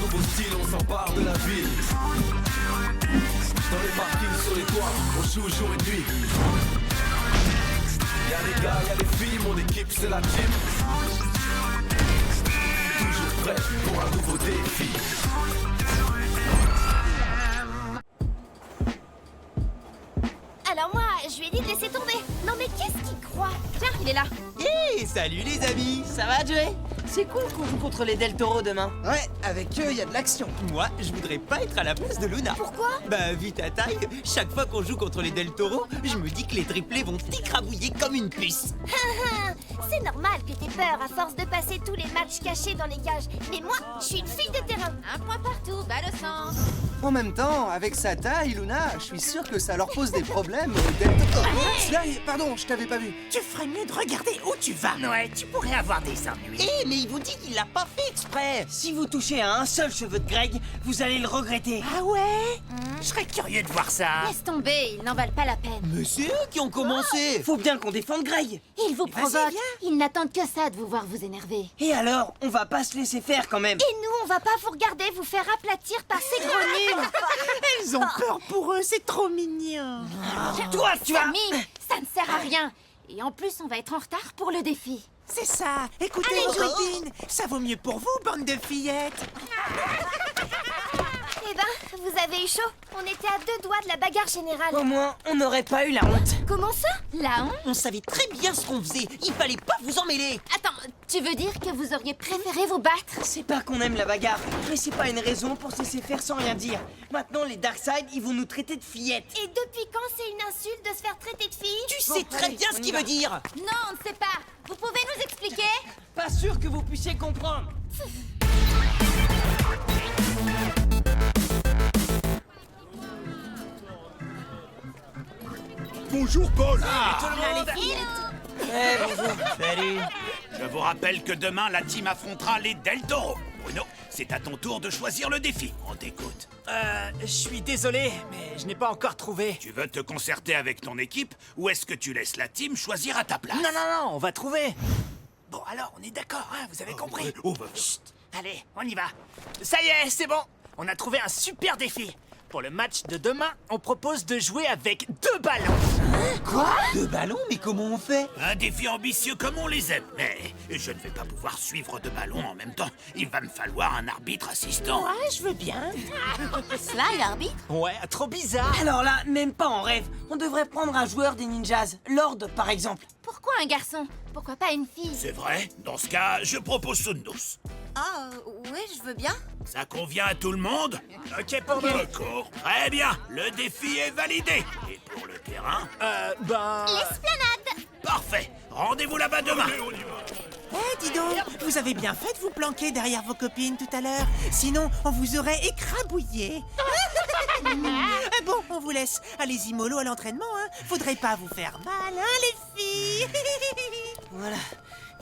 nouveau style, on s'empare de la ville. Dans les parkings, sur les toits, on joue jour et nuit. Y'a les gars, y'a les filles, mon équipe c'est la team. Toujours prêt pour un nouveau défi. Alors moi, je lui ai dit de laisser tomber. Non mais qu'est-ce qu'il croit? Tiens, il est là. Hey, salut les amis. Ça va, Joey? C'est cool qu'on joue contre les Del Toro demain. Ouais, avec eux, il y a de l'action. Moi, je voudrais pas être à la place de Luna. Pourquoi? Bah, vu ta taille, chaque fois qu'on joue contre les Del Toro, je me dis que les triplés vont t'écrabouiller comme une puce. C'est normal que t'aies peur à force de passer tous les matchs cachés dans les cages. Mais moi, je suis une fille de terrain. Un point partout, bas de sens. En même temps, avec sa taille, Luna, je suis sûr que ça leur pose des problèmes au Delta. Sly, pardon, je t'avais pas vu. Tu ferais mieux de regarder où tu vas, Noël. Tu pourrais avoir des ennuis. Eh, mais il vous dit qu'il l'a pas fait exprès. Si vous touchez à un seul cheveu de Greg, vous allez le regretter. Ah ouais? Je serais curieux de voir ça. Laisse tomber, ils n'en valent pas la peine. Mais c'est eux qui ont commencé. Faut bien qu'on défende Greg. Ils vous Vas-y, provoquent. viens. Ils n'attendent que ça de vous voir vous énerver. Et alors, on va pas se laisser faire quand même. Et nous, on va pas vous regarder vous faire aplatir par ces gros nuls. Ils ont peur pour eux, c'est trop mignon. Toi, tu vas... Camille, ça ne sert à rien. Et en plus, on va être en retard pour le défi. C'est ça. Écoutez Allez, vos Joey. copines. Ça vaut mieux pour vous, bande de fillettes. Eh ben, vous avez eu chaud. On était à 2 doigts de la bagarre générale. Au moins, on n'aurait pas eu la honte. Comment ça? La honte? On savait très bien ce qu'on faisait. Il fallait pas vous emmêler. Attends, tu veux dire que vous auriez préféré vous battre? C'est pas qu'on aime la bagarre, mais c'est pas une raison pour se laisser faire sans rien dire. Maintenant, les Darkseid, ils vont nous traiter de fillettes. Et depuis quand c'est une insulte de se faire traiter de fille? Tu sais très allez, bien on ce y qu'il va. veut dire. Non, on ne sait pas. Vous pouvez nous expliquer? Pas sûr que vous puissiez comprendre. Bonjour Paul. Eh, bonjour. Salut. Je vous rappelle que demain la team affrontera les Del Toro. Bruno, c'est à ton tour de choisir le défi. On t'écoute. Je suis désolé, mais je n'ai pas encore trouvé. Tu veux te concerter avec ton équipe ou est-ce que tu laisses la team choisir à ta place? Non, non, non, on va trouver. Bon, alors, on est d'accord, hein, vous avez compris. ouais, oh, bah. Chut, allez, on y va. Ça y est, c'est bon. On a trouvé un super défi. Pour le match de demain, on propose de jouer avec 2 ballons. Quoi? Deux ballons? Mais comment on fait? Un défi ambitieux comme on les aime. Mais je ne vais pas pouvoir suivre 2 ballons en même temps. Il va me falloir un arbitre assistant. Ouais, je veux bien. Sly, arbitre? Ouais, trop bizarre. Alors là, même pas en rêve. On devrait prendre un joueur des ninjas. Lord, par exemple. Pourquoi un garçon? Pourquoi pas une fille? C'est vrai? Dans ce cas, je propose Sundus. Ah, ouais, je veux bien. Ça convient à tout le monde? Ok pour nous. D'accord. Très bien. Le défi est validé. Et pour le terrain? L'esplanade! Parfait. Rendez-vous là-bas demain. Eh, dis donc, vous avez bien fait de vous planquer derrière vos copines tout à l'heure. Sinon, on vous aurait écrabouillé. Bon, on vous laisse. Allez-y mollo à l'entraînement, hein. Faudrait pas vous faire mal, hein, les filles. Voilà.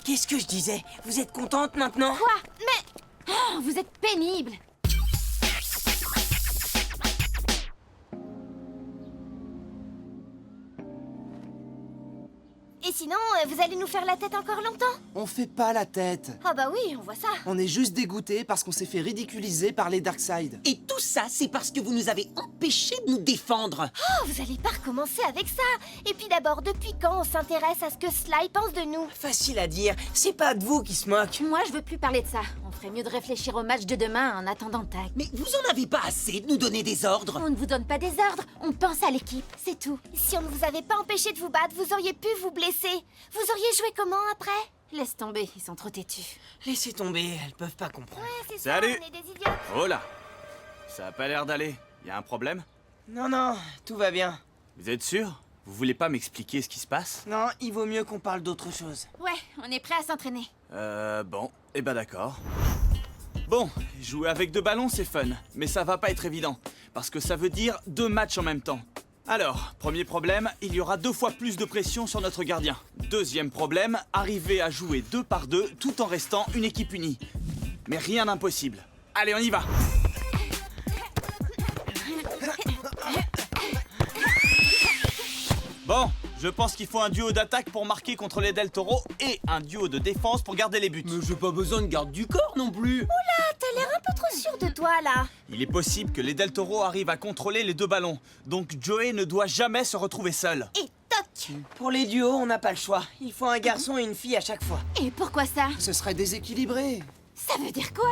Qu'est-ce que je disais? Vous êtes contente maintenant? Quoi? Mais... Oh, vous êtes pénible. Et sinon, vous allez nous faire la tête encore longtemps? On fait pas la tête. Ah bah oui, on voit ça. On est juste dégoûtés parce qu'on s'est fait ridiculiser par les Darkseid. Et tout ça, c'est parce que vous nous avez empêchés de nous défendre. Oh, vous allez pas recommencer avec ça. Et puis d'abord, depuis quand on s'intéresse à ce que Sly pense de nous? Facile à dire, c'est pas de vous qui se moque. Moi, je veux plus parler de ça. On ferait mieux de réfléchir au match de demain en attendant Tag. Mais vous en avez pas assez de nous donner des ordres. On ne vous donne pas des ordres, on pense à l'équipe, c'est tout. Si on ne vous avait pas empêché de vous battre, vous auriez pu vous blesser. Vous auriez joué comment après? Laisse tomber, ils sont trop têtus. Laissez tomber, elles peuvent pas comprendre. Ouais, c'est Salut. ça, on est des idiots. Oh là! Ça a pas l'air d'aller. Y a un problème? Non, non, tout va bien. Vous êtes sûr? Vous voulez pas m'expliquer ce qui se passe? Non, il vaut mieux qu'on parle d'autre chose. Ouais, on est prêt à s'entraîner. Bon. Eh ben d'accord. Bon, jouer avec 2 ballons, c'est fun. Mais ça va pas être évident. Parce que ça veut dire 2 matchs en même temps. Alors, premier problème, il y aura 2 fois plus de pression sur notre gardien. Deuxième problème, arriver à jouer 2 par 2 tout en restant une équipe unie. Mais rien d'impossible. Allez, on y va! Bon, Je pense qu'il faut un duo d'attaque pour marquer contre les Del Toro et un duo de défense pour garder les buts. Mais j'ai pas besoin de garde du corps non plus. Ah, t'as l'air un peu trop sûr de toi, là. Il est possible que les Del Toro arrivent à contrôler les 2 ballons, donc Joey ne doit jamais se retrouver seul. Et toc. Pour les duos, on n'a pas le choix. Il faut un garçon et une fille à chaque fois. Et pourquoi ça? Ce serait déséquilibré. Ça veut dire quoi?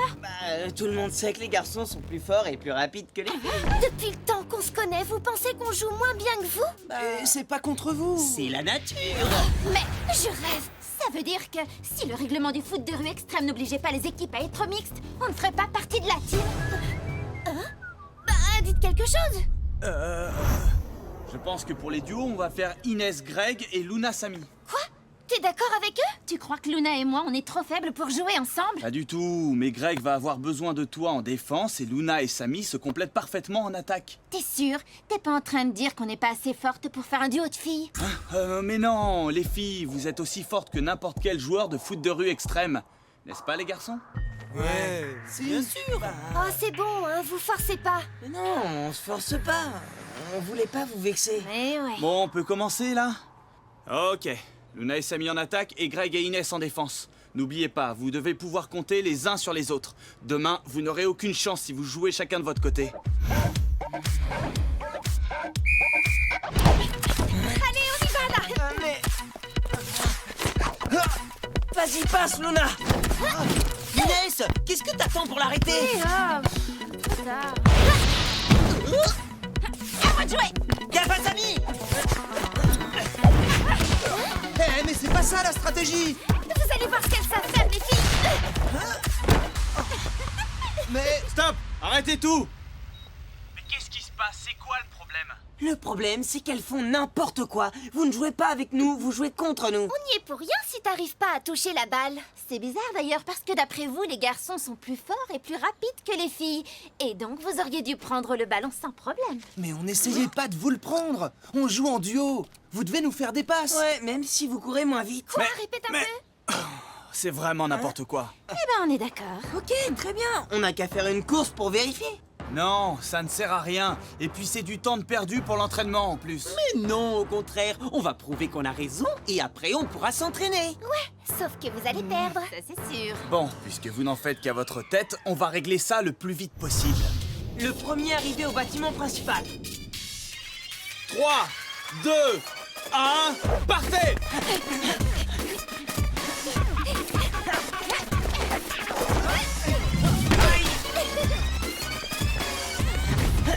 Tout le monde sait que les garçons sont plus forts et plus rapides que les filles. Depuis le temps qu'on se connaît, vous pensez qu'on joue moins bien que vous? Et c'est pas contre vous. C'est la nature. Mais je rêve. Ça veut dire que si le règlement du foot de rue extrême n'obligeait pas les équipes à être mixtes, on ne ferait pas partie de la team. Hein? Bah, dites quelque chose. Je pense que pour les duos, on va faire Inès Greg et Luna Samy. Quoi? T'es d'accord avec eux? Tu crois que Luna et moi, on est trop faibles pour jouer ensemble? Pas du tout, mais Greg va avoir besoin de toi en défense et Luna et Samy se complètent parfaitement en attaque. T'es sûr? T'es pas en train de dire qu'on n'est pas assez forte pour faire un duo de filles? Mais non, les filles, vous êtes aussi fortes que n'importe quel joueur de foot de rue extrême. N'est-ce pas les garçons? Ouais, bien sûr. Oh, c'est bon, hein, vous forcez pas. Mais non, on se force pas. On voulait pas vous vexer. Mais ouais. Bon, on peut commencer là? Ok, Luna et Samy en attaque et Greg et Inès en défense. N'oubliez pas, vous devez pouvoir compter les uns sur les autres. Demain, vous n'aurez aucune chance si vous jouez chacun de votre côté. Allez, on y va là. Mais... Vas-y, passe, Luna. Inès, qu'est-ce que t'attends pour l'arrêter? Trop tard. À moi de jouer. Gaffe à Samy. Eh, mais c'est pas ça la stratégie. Vous allez voir ce qu'elles savent faire, les filles. Mais Stop! Arrêtez tout! Mais qu'est-ce qui se passe? C'est quoi le problème? Le problème, c'est qu'elles font n'importe quoi. Vous ne jouez pas avec nous, vous jouez contre nous. On n'y est pour rien si t'arrives pas à toucher la balle. C'est bizarre d'ailleurs parce que d'après vous, les garçons sont plus forts et plus rapides que les filles. Et donc vous auriez dû prendre le ballon sans problème. Mais on n'essayait pas de vous le prendre. On joue en duo. Vous devez nous faire des passes. Ouais, même si vous courez moins vite. Quoi? Répète un peu. C'est vraiment n'importe quoi. Eh ben on est d'accord. Ok, très bien. On n'a qu'à faire une course pour vérifier. Non, ça ne sert à rien. Et puis c'est du temps de perdu pour l'entraînement en plus. Mais non, au contraire, on va prouver qu'on a raison et après on pourra s'entraîner. Sauf que vous allez perdre. Ça c'est sûr. Bon, puisque vous n'en faites qu'à votre tête, on va régler ça le plus vite possible. Le premier arrivé au bâtiment principal. 3, 2, 1, partez!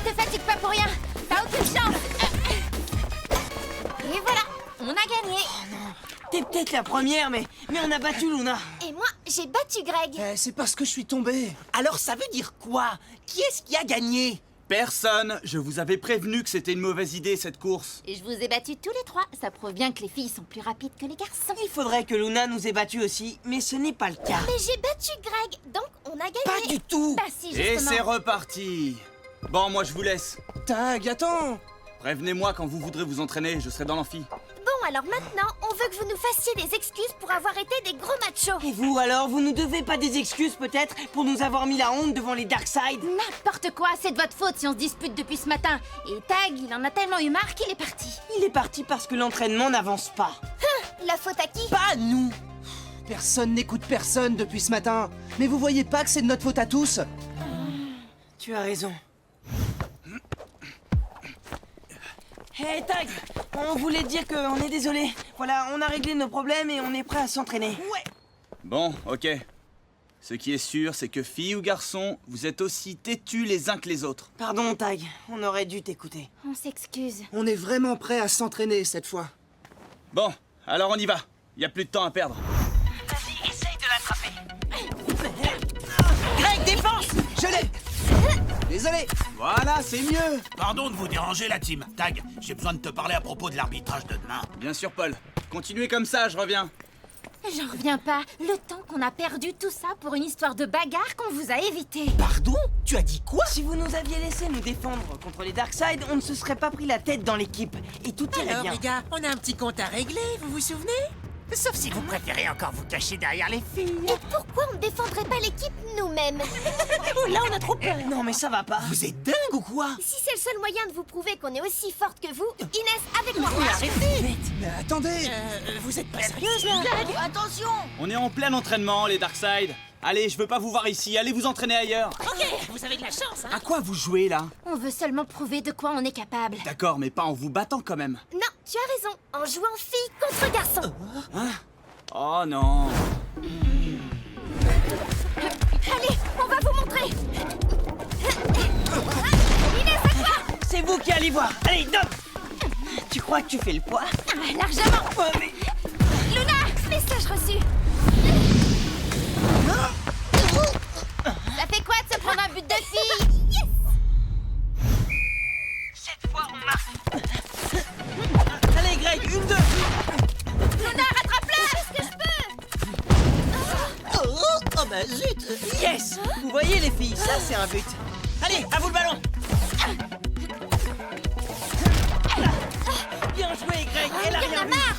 Te fatigue pas pour rien. T'as aucune chance. Et voilà, on a gagné. T'es peut-être la première, mais on a battu Luna. Et moi, j'ai battu Greg. Eh, c'est parce que je suis tombé. Alors ça veut dire quoi? Qui est-ce qui a gagné? Personne! Je vous avais prévenu que c'était une mauvaise idée cette course. Et je vous ai battus tous les trois. Ça prouve bien que les filles sont plus rapides que les garçons. Il faudrait que Luna nous ait battus aussi, mais ce n'est pas le cas. Mais j'ai battu Greg, donc on a gagné. Pas du tout. Bah si, Et justement. c'est reparti! Bon, moi je vous laisse. Tag, attends. Prévenez-moi quand vous voudrez vous entraîner, je serai dans l'amphi. Bon, alors maintenant, on veut que vous nous fassiez des excuses pour avoir été des gros machos. Et vous alors, vous nous devez pas des excuses peut-être pour nous avoir mis la honte devant les Darkseid? N'importe quoi, c'est de votre faute si on se dispute depuis ce matin. Et Tag, il en a tellement eu marre qu'il est parti. Il est parti parce que l'entraînement n'avance pas. La faute à qui? Pas à nous. Personne n'écoute personne depuis ce matin. Mais vous voyez pas que c'est de notre faute à tous? Tu as raison. Hey Tag, on voulait dire qu'on est désolé. Voilà, on a réglé nos problèmes et on est prêt à s'entraîner. Ouais. Bon, ok. Ce qui est sûr, c'est que filles ou garçons, vous êtes aussi têtus les uns que les autres. Pardon Tag, on aurait dû t'écouter. On s'excuse. On est vraiment prêt à s'entraîner cette fois. Bon, alors on y va. Y a plus de temps à perdre. Vas-y, essaye de l'attraper. Greg, défense! Je l'ai. Désolé. Voilà, c'est mieux. Pardon de vous déranger, la team. Tag, j'ai besoin de te parler à propos de l'arbitrage de demain. Bien sûr, Paul. Continuez comme ça, je reviens. J'en reviens pas. Le temps qu'on a perdu tout ça pour une histoire de bagarre qu'on vous a évité. Pardon? Tu as dit quoi? Si vous nous aviez laissé nous défendre contre les Darkseid, on ne se serait pas pris la tête dans l'équipe. Et tout irait Alors bien. les gars, on a un petit compte à régler, vous vous souvenez? Sauf si vous préférez encore vous cacher derrière les filles. Et pourquoi on ne défendrait pas l'équipe nous-mêmes? Oh, là, on a trop peur. Non, mais ça va pas. Vous êtes dingue ou quoi? Si c'est le seul moyen de vous prouver qu'on est aussi forte que vous, Inès, avec moi. Mais attendez. Vous êtes pas sérieuse, là? Attention! On est en plein entraînement, les Darkseid. Allez, je veux pas vous voir ici, allez vous entraîner ailleurs. Ok, vous avez de la chance, hein? À quoi vous jouez là? On veut seulement prouver de quoi on est capable. D'accord, mais pas en vous battant quand même. Non, tu as raison. En jouant fille contre garçon. Oh non. Allez, on va vous montrer. Inès, à toi! C'est vous qui allez voir. Allez, Dom. Tu crois que tu fais le poids? Ah, largement. Ouais, mais... Luna, message reçu. Ça fait quoi de se prendre un but de fille? Yes! Cette fois, on marche. Allez, Greg, 1, 2. Luna, rattrape-la! Qu'est-ce que je peux? Oh bah zut! Yes. Vous voyez, les filles, ça, c'est un but. Allez, à vous le ballon. Bien joué, Greg. Elle a Il y en rien a vu. marre!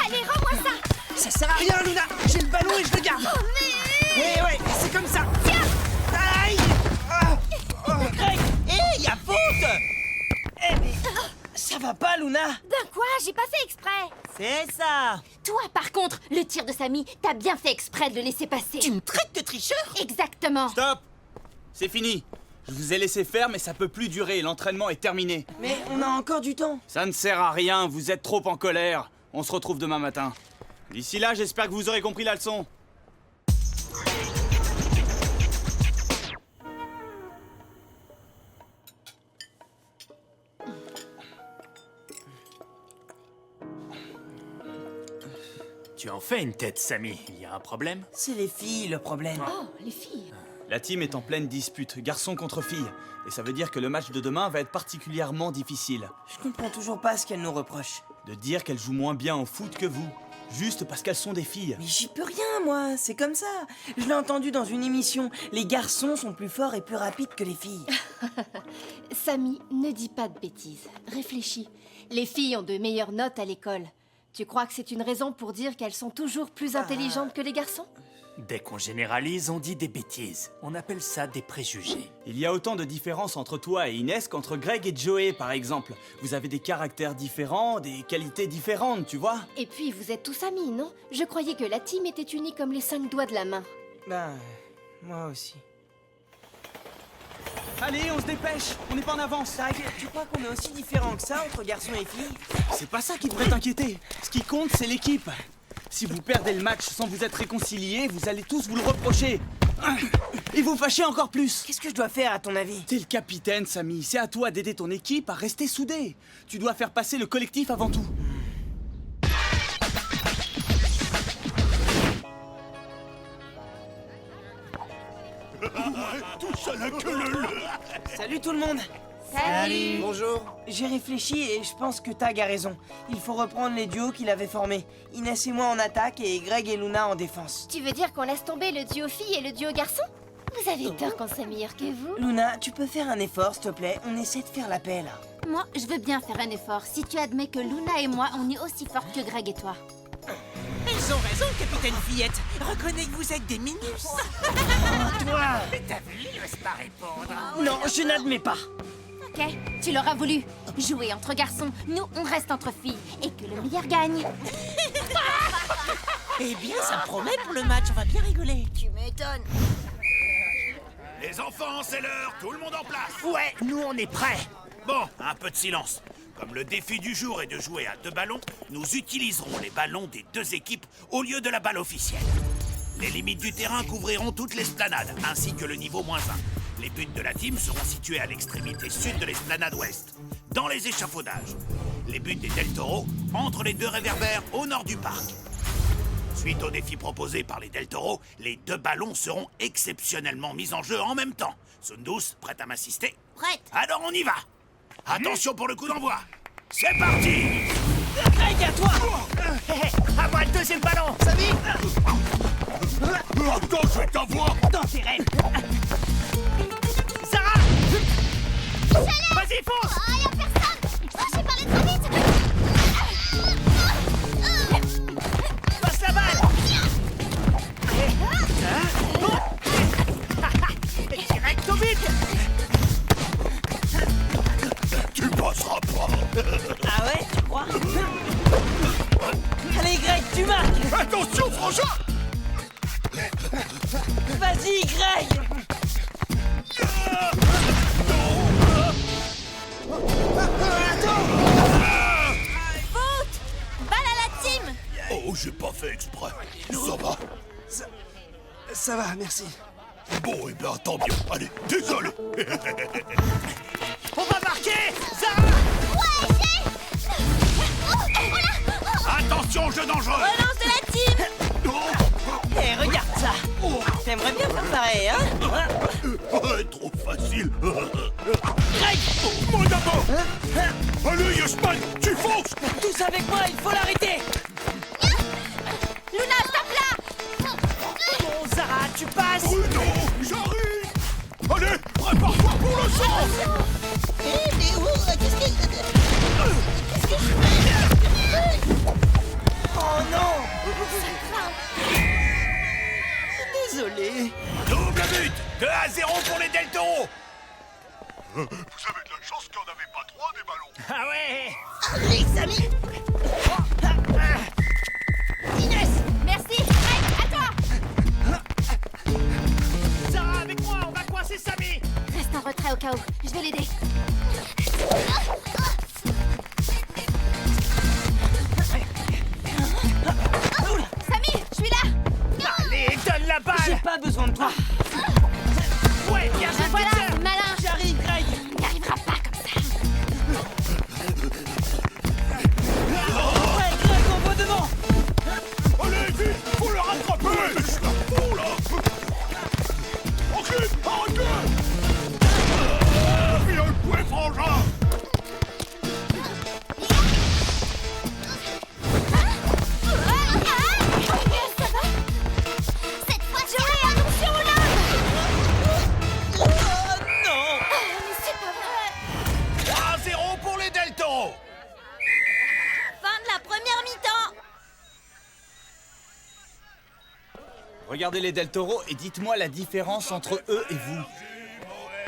Allez, rends-moi ça! Ça sert à rien, Luna. J'ai le ballon et je le garde. Oh, mais... Eh ouais, c'est comme ça. Aïe. Greg! Hé, y'a faute! Eh mais... Ça va pas, Luna. Ben quoi? J'ai pas fait exprès! C'est ça! Toi, par contre, le tir de Samy, t'as bien fait exprès de le laisser passer. Tu me traites de tricheur? Exactement! Stop! C'est fini. Je vous ai laissé faire, mais ça peut plus durer, l'entraînement est terminé. Mais on a encore du temps. Ça ne sert à rien, vous êtes trop en colère. On se retrouve demain matin. D'ici là, j'espère que vous aurez compris la leçon. Tu en fais une tête, Samy. Il y a un problème? C'est les filles, le problème. Oh, les filles! La team est en pleine dispute, garçon contre fille. Et ça veut dire que le match de demain va être particulièrement difficile. Je comprends toujours pas ce qu'elle nous reproche. De dire qu'elles jouent moins bien au foot que vous, juste parce qu'elles sont des filles. Mais j'y peux rien, moi. C'est comme ça. Je l'ai entendu dans une émission. Les garçons sont plus forts et plus rapides que les filles. Samy, ne dis pas de bêtises. Réfléchis. Les filles ont de meilleures notes à l'école. Tu crois que c'est une raison pour dire qu'elles sont toujours plus intelligentes que les garçons? Dès qu'on généralise, on dit des bêtises. On appelle ça des préjugés. Il y a autant de différences entre toi et Inès qu'entre Greg et Joey, par exemple. Vous avez des caractères différents, des qualités différentes, tu vois? Et puis, vous êtes tous amis, non? Je croyais que la team était unie comme les 5 doigts de la main. Ben, moi aussi. Allez, on se dépêche, on n'est pas en avance. Tag, tu crois qu'on est aussi différents que ça entre garçons et filles? C'est pas ça qui devrait t'inquiéter. Ce qui compte, c'est l'équipe. Si vous perdez le match sans vous être réconciliés, vous allez tous vous le reprocher. Et vous fâcher encore plus. Qu'est-ce que je dois faire, à ton avis? T'es le capitaine, Samy. C'est à toi d'aider ton équipe à rester soudée. Tu dois faire passer le collectif avant tout. Tout ça n'a que le... Salut tout le monde. Salut! Bonjour. J'ai réfléchi et je pense que Tag a raison. Il faut reprendre les duos qu'il avait formés. Inès et moi en attaque et Greg et Luna en défense. Tu veux dire qu'on laisse tomber le duo fille et le duo garçon? Vous avez tort qu'on soit meilleurs que vous. Luna, tu peux faire un effort, s'il te plaît? On essaie de faire la paix, là. Moi, je veux bien faire un effort si tu admets que Luna et moi, on est aussi fortes que Greg et toi. Elles ont raison, capitaine Fillette. Reconnais que vous êtes des minus. Toi! Mais t'as vu, il n'ose pas répondre. Non, je n'admets pas. Ok, tu l'auras voulu. Jouer entre garçons, nous, on reste entre filles. Et que le meilleur gagne. Eh bien, ça promet pour le match, on va bien rigoler. Tu m'étonnes. Les enfants, c'est l'heure. Tout le monde en place. Ouais, nous on est prêts. Bon, un peu de silence. Comme le défi du jour est de jouer à 2 ballons, nous utiliserons les ballons des 2 équipes au lieu de la balle officielle. Les limites du terrain couvriront toute l'esplanade, ainsi que le niveau -1. Les buts de la team seront situés à l'extrémité sud de l'esplanade ouest, dans les échafaudages. Les buts des Del Toro entre les 2 réverbères au nord du parc. Suite au défi proposé par les Del Toro, les 2 ballons seront exceptionnellement mis en jeu en même temps. Sundus, prête à m'assister? Prête. Alors on y va. Attention pour le coup d'envoi. C'est parti. Greg, à toi! À moi le deuxième ballon. Samy! Attends, je vais t'avoir. Dans tes rêves! Sarah. Vas-y, fonce. Ah, y'a personne. Oh, j'ai parlé trop vite. Attention, frangin! Vas-y, Greg! Foot! Balle à la team! Oh, j'ai pas fait exprès. Ça va? Ça va, merci. Bon, eh bien, tant bien. Allez, désolé. On va marquer! Zara! Ouais, j'ai... Oh là! Attention, jeu dangereux! Relance de la team! Hé, regarde ça! T'aimerais bien faire pareil, hein? Trop facile. Greg! Moi d'abord! Allez, Yasman, tu fonces! Tous avec moi, il faut l'arrêter! Luna, stop là! Bon, Zara, tu passes! Bruno, j'arrive! Allez, prépare-toi pour le sang! Mais où? Qu'est-ce que je fais? Oh non! Désolé. Double but! 2-0 pour les Del Toro! Vous avez de la chance qu'il n'y en avait pas 3 des ballons. Ah ouais! Allez, Samy! Inès! Merci! Greg, à toi! Zara, avec moi, on va coincer Samy! Reste en retrait au cas où. Je vais l'aider. Samy, je suis là! Allez, donne la J'ai balle! pas besoin de toi! Ouais, bien joué, Voilà, Peter. c'est malin! J'arrive, Greg! Il n'y arrivera pas comme ça! Ouais, Greg, on va devant! Allez, vite! Faut le rattraper! Je suis là pour, là! Tranquille, arrêtez! Viens le point, frangin! Ça va? Cette fois, Joey, attention là! Oh non! Mais c'est pas vrai! 3-0 pour les Del Toro! Fin de la première mi-temps! Regardez les Del Toro et dites-moi la différence entre eux et vous.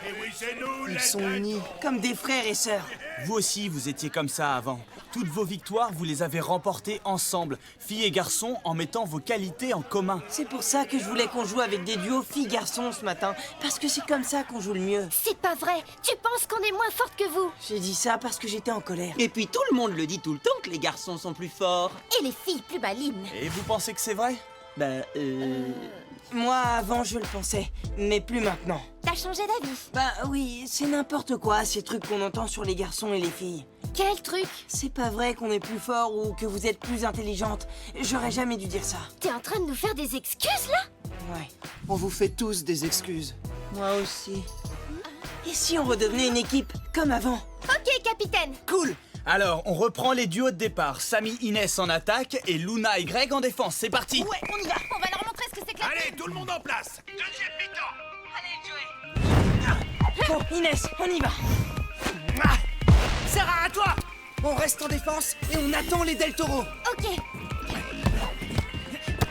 Et oui, c'est nous, Ils les sont Del unis. Comme des frères et sœurs. Vous aussi, vous étiez comme ça avant. Toutes vos victoires, vous les avez remportées ensemble, filles et garçons, en mettant vos qualités en commun. C'est pour ça que je voulais qu'on joue avec des duos filles-garçons ce matin. Parce que c'est comme ça qu'on joue le mieux. C'est pas vrai! Tu penses qu'on est moins forte que vous! J'ai dit ça parce que j'étais en colère. Et puis tout le monde le dit tout le temps que les garçons sont plus forts. Et les filles plus malines! Et vous pensez que c'est vrai? Moi, avant, je le pensais. Mais plus maintenant. T'as changé d'avis! Bah oui, c'est n'importe quoi, ces trucs qu'on entend sur les garçons et les filles. Quel truc! C'est pas vrai qu'on est plus fort ou que vous êtes plus intelligente. J'aurais jamais dû dire ça. T'es en train de nous faire des excuses là? Ouais, On vous fait tous des excuses. moi aussi. Et si on redevenait une équipe, comme avant? Ok, capitaine! Cool! Alors, on reprend les duos de départ. Samy, Inès en attaque et Luna et Greg en défense. C'est parti! Ouais, on y va! On va leur montrer ce que c'est que la... Allez, tout le monde en place! Deuxième mi-temps! Bon, Inès, on y va. Zara, à toi! On reste en défense et on attend les Del Toro. Ok,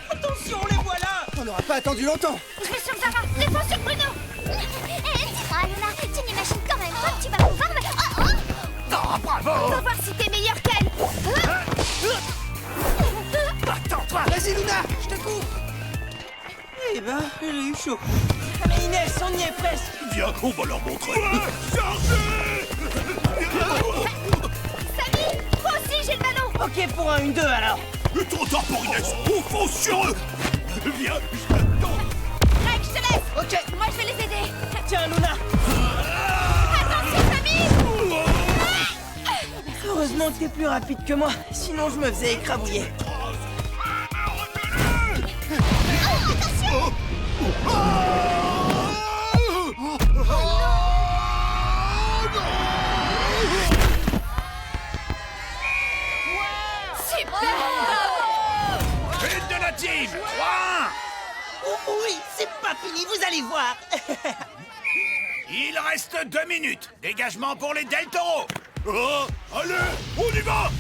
Attention, les voilà! On n'aura pas attendu longtemps. je vais sur Zara! Défense sur Bruno! Dis-moi, Luna, tu n'imagines quand même pas que tu vas pouvoir me... Oh, oh! Ah, bravo! On va voir si t'es meilleur qu'elle! Attends-toi! Vas-y, Luna, je te coupe. Eh ben, j'ai eu chaud. Mais Inès, on y est presque. Viens, on va leur montrer! Chargez! Samy! Moi aussi, j'ai le ballon! Ok pour un 1-2 alors. Trop tard pour Inès! On fonce sur eux! Viens, je t'attends! Greg, je te laisse! Ok. Moi, je vais les aider! Tiens, Luna. Attention, Samy! Heureusement que t'es plus rapide que moi, sinon je me faisais écrabouiller. Super! But de la team! 3-1! Oui, c'est pas fini, vous allez voir. Il reste 2 minutes. Dégagement pour les Del Toro. Oh, allez, on y va!